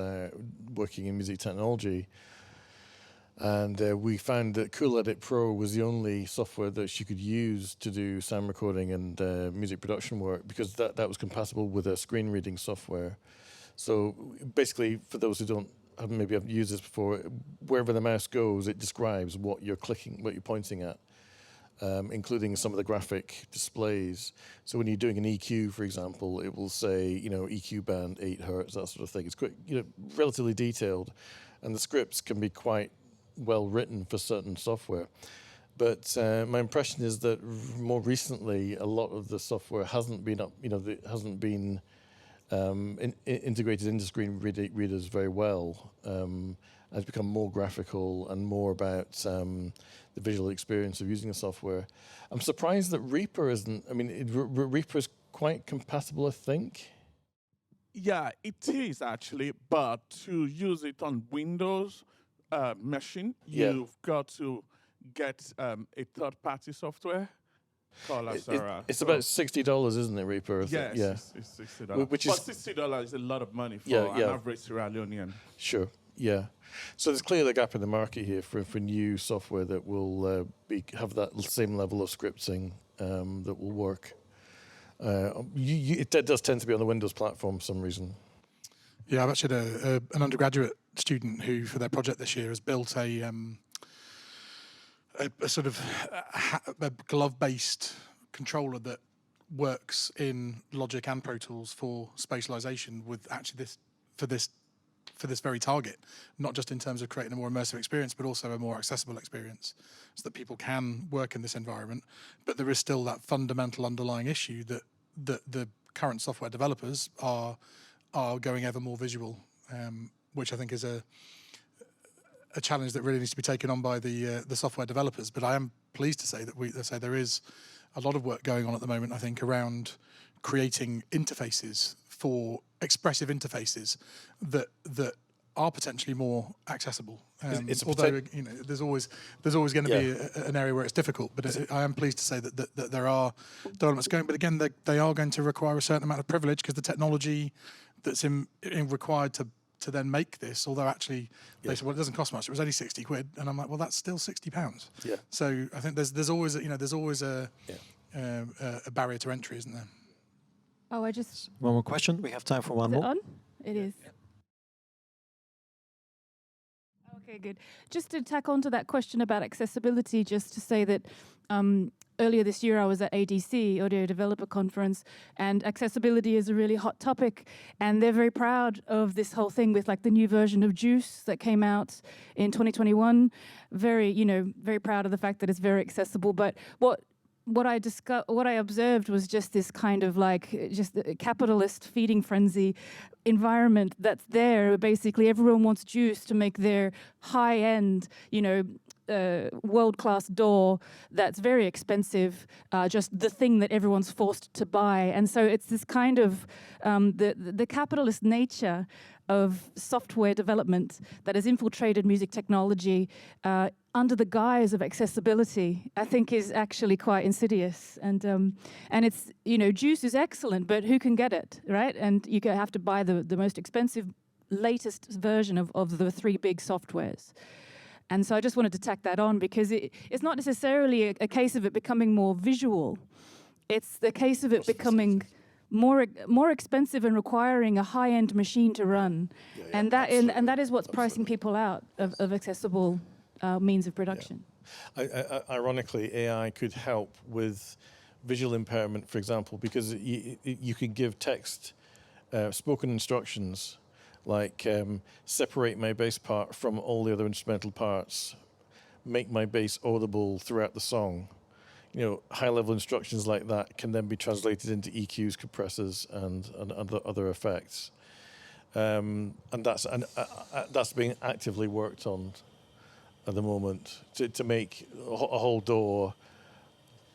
working in music technology, and we found that Cool Edit Pro was the only software that she could use to do sound recording and music production work, because that was compatible with a screen reading software. So basically, for those who haven't used this before, wherever the mouse goes, it describes what you're clicking, what you're pointing at. Including some of the graphic displays. So when you're doing an EQ, for example, it will say, EQ band 8 hertz, that sort of thing. It's quite, relatively detailed, and the scripts can be quite well written for certain software. But my impression is that more recently, a lot of the software hasn't been hasn't been integrated into screen readers very well. Has become more graphical and more about the visual experience of using the software. I'm surprised that Reaper isn't. I mean, Reaper is quite compatible, I think. Yeah, it is actually, but to use it on Windows machine, you've got to get a third-party software called Asara. It's about $60, isn't it, Reaper? Yes, it's $60. Which but is $60 is a lot of money for Yeah, an average Sierra Leonean. Sure, yeah. So there's clearly a gap in the market here for new software that will have that same level of scripting that will work. It does tend to be on the Windows platform for some reason. Yeah, I've actually had an undergraduate student who, for their project this year, has built a sort of a glove-based controller that works in Logic and Pro Tools for spatialization with actually this very target, not just in terms of creating a more immersive experience, but also a more accessible experience so that people can work in this environment. But there is still that fundamental underlying issue that the current software developers are going ever more visual, which I think is a challenge that really needs to be taken on by the software developers. But I am pleased to say that there is a lot of work going on at the moment, I think, around creating interfaces for expressive interfaces that are potentially more accessible. Although there's always going to be an area where it's difficult. But I am pleased to say that there are developments going. But again, they are going to require a certain amount of privilege because the technology that's required to then make this, although actually they said, well, it doesn't cost much. It was only £60, and I'm like, well, that's still £60. Yeah. So I think there's always a barrier to entry, isn't there? Oh, I just... One more question. We have time for one Is it more. on? It is. Okay, good. Just to tack on to that question about accessibility, just to say that earlier this year I was at ADC, Audio Developer Conference, and accessibility is a really hot topic, and they're very proud of this whole thing with like the new version of Juice that came out in 2021. Very proud of the fact that it's very accessible. But what I observed was just this kind of like just a capitalist feeding frenzy environment that's there. Basically, everyone wants Juice to make their high-end, world-class DAW that's very expensive, just the thing that everyone's forced to buy. And so it's this kind of the capitalist nature of software development that has infiltrated music technology under the guise of accessibility, I think is actually quite insidious. And it's, Juice is excellent, but who can get it, right? And you have to buy the most expensive, latest version of the three big softwares. And so I just wanted to tack that on because it's not necessarily a case of it becoming more visual. It's the case of it becoming more expensive and requiring a high-end machine to run. And that is what's pricing people out of accessible means of production. Yeah. Ironically, AI could help with visual impairment, for example, because you can give text, spoken instructions, like separate my bass part from all the other instrumental parts, make my bass audible throughout the song. High-level instructions like that can then be translated into EQs, compressors, and other effects. And that's being actively worked on at the moment to make a whole DAW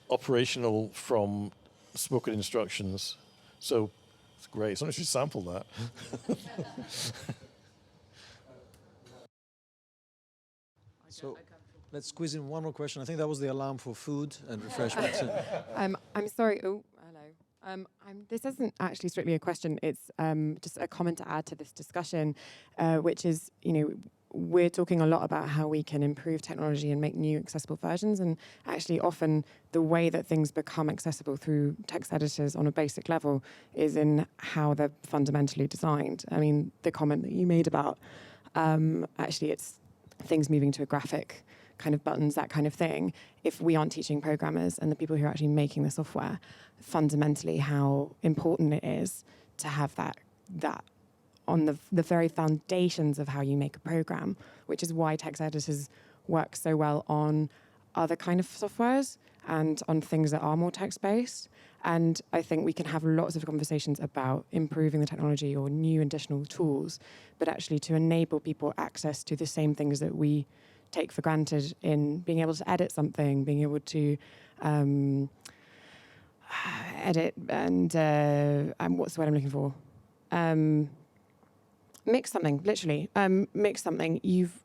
operational from spoken instructions. So it's great. Someone should sample that. So let's squeeze in one more question. I think that was the alarm for food and refreshments. I'm sorry. Oh, hello. This isn't actually strictly a question. It's just a comment to add to this discussion, which is, we're talking a lot about how we can improve technology and make new accessible versions. And actually often the way that things become accessible through text editors on a basic level is in how they're fundamentally designed. I mean, the comment that you made about actually it's things moving to a graphic kind of buttons, that kind of thing. If we aren't teaching programmers and the people who are actually making the software fundamentally how important it is to have that on the very foundations of how you make a program, which is why text editors work so well on other kind of softwares and on things that are more text-based. And I think we can have lots of conversations about improving the technology or new additional tools, but actually to enable people access to the same things that we take for granted in being able to edit something, being able to edit and what's the word I'm looking for? Mix something, literally. Mix something. You've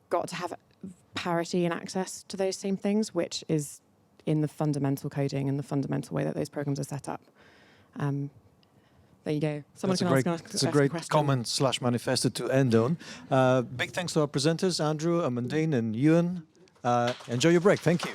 got to have parity and access to those same things, which is in the fundamental coding and the fundamental way that those programs are set up. There you go. Someone That's can ask it's a great comment/manifesto to end on. Big thanks to our presenters, Andrew, Amandine, and Ewan. Enjoy your break. Thank you.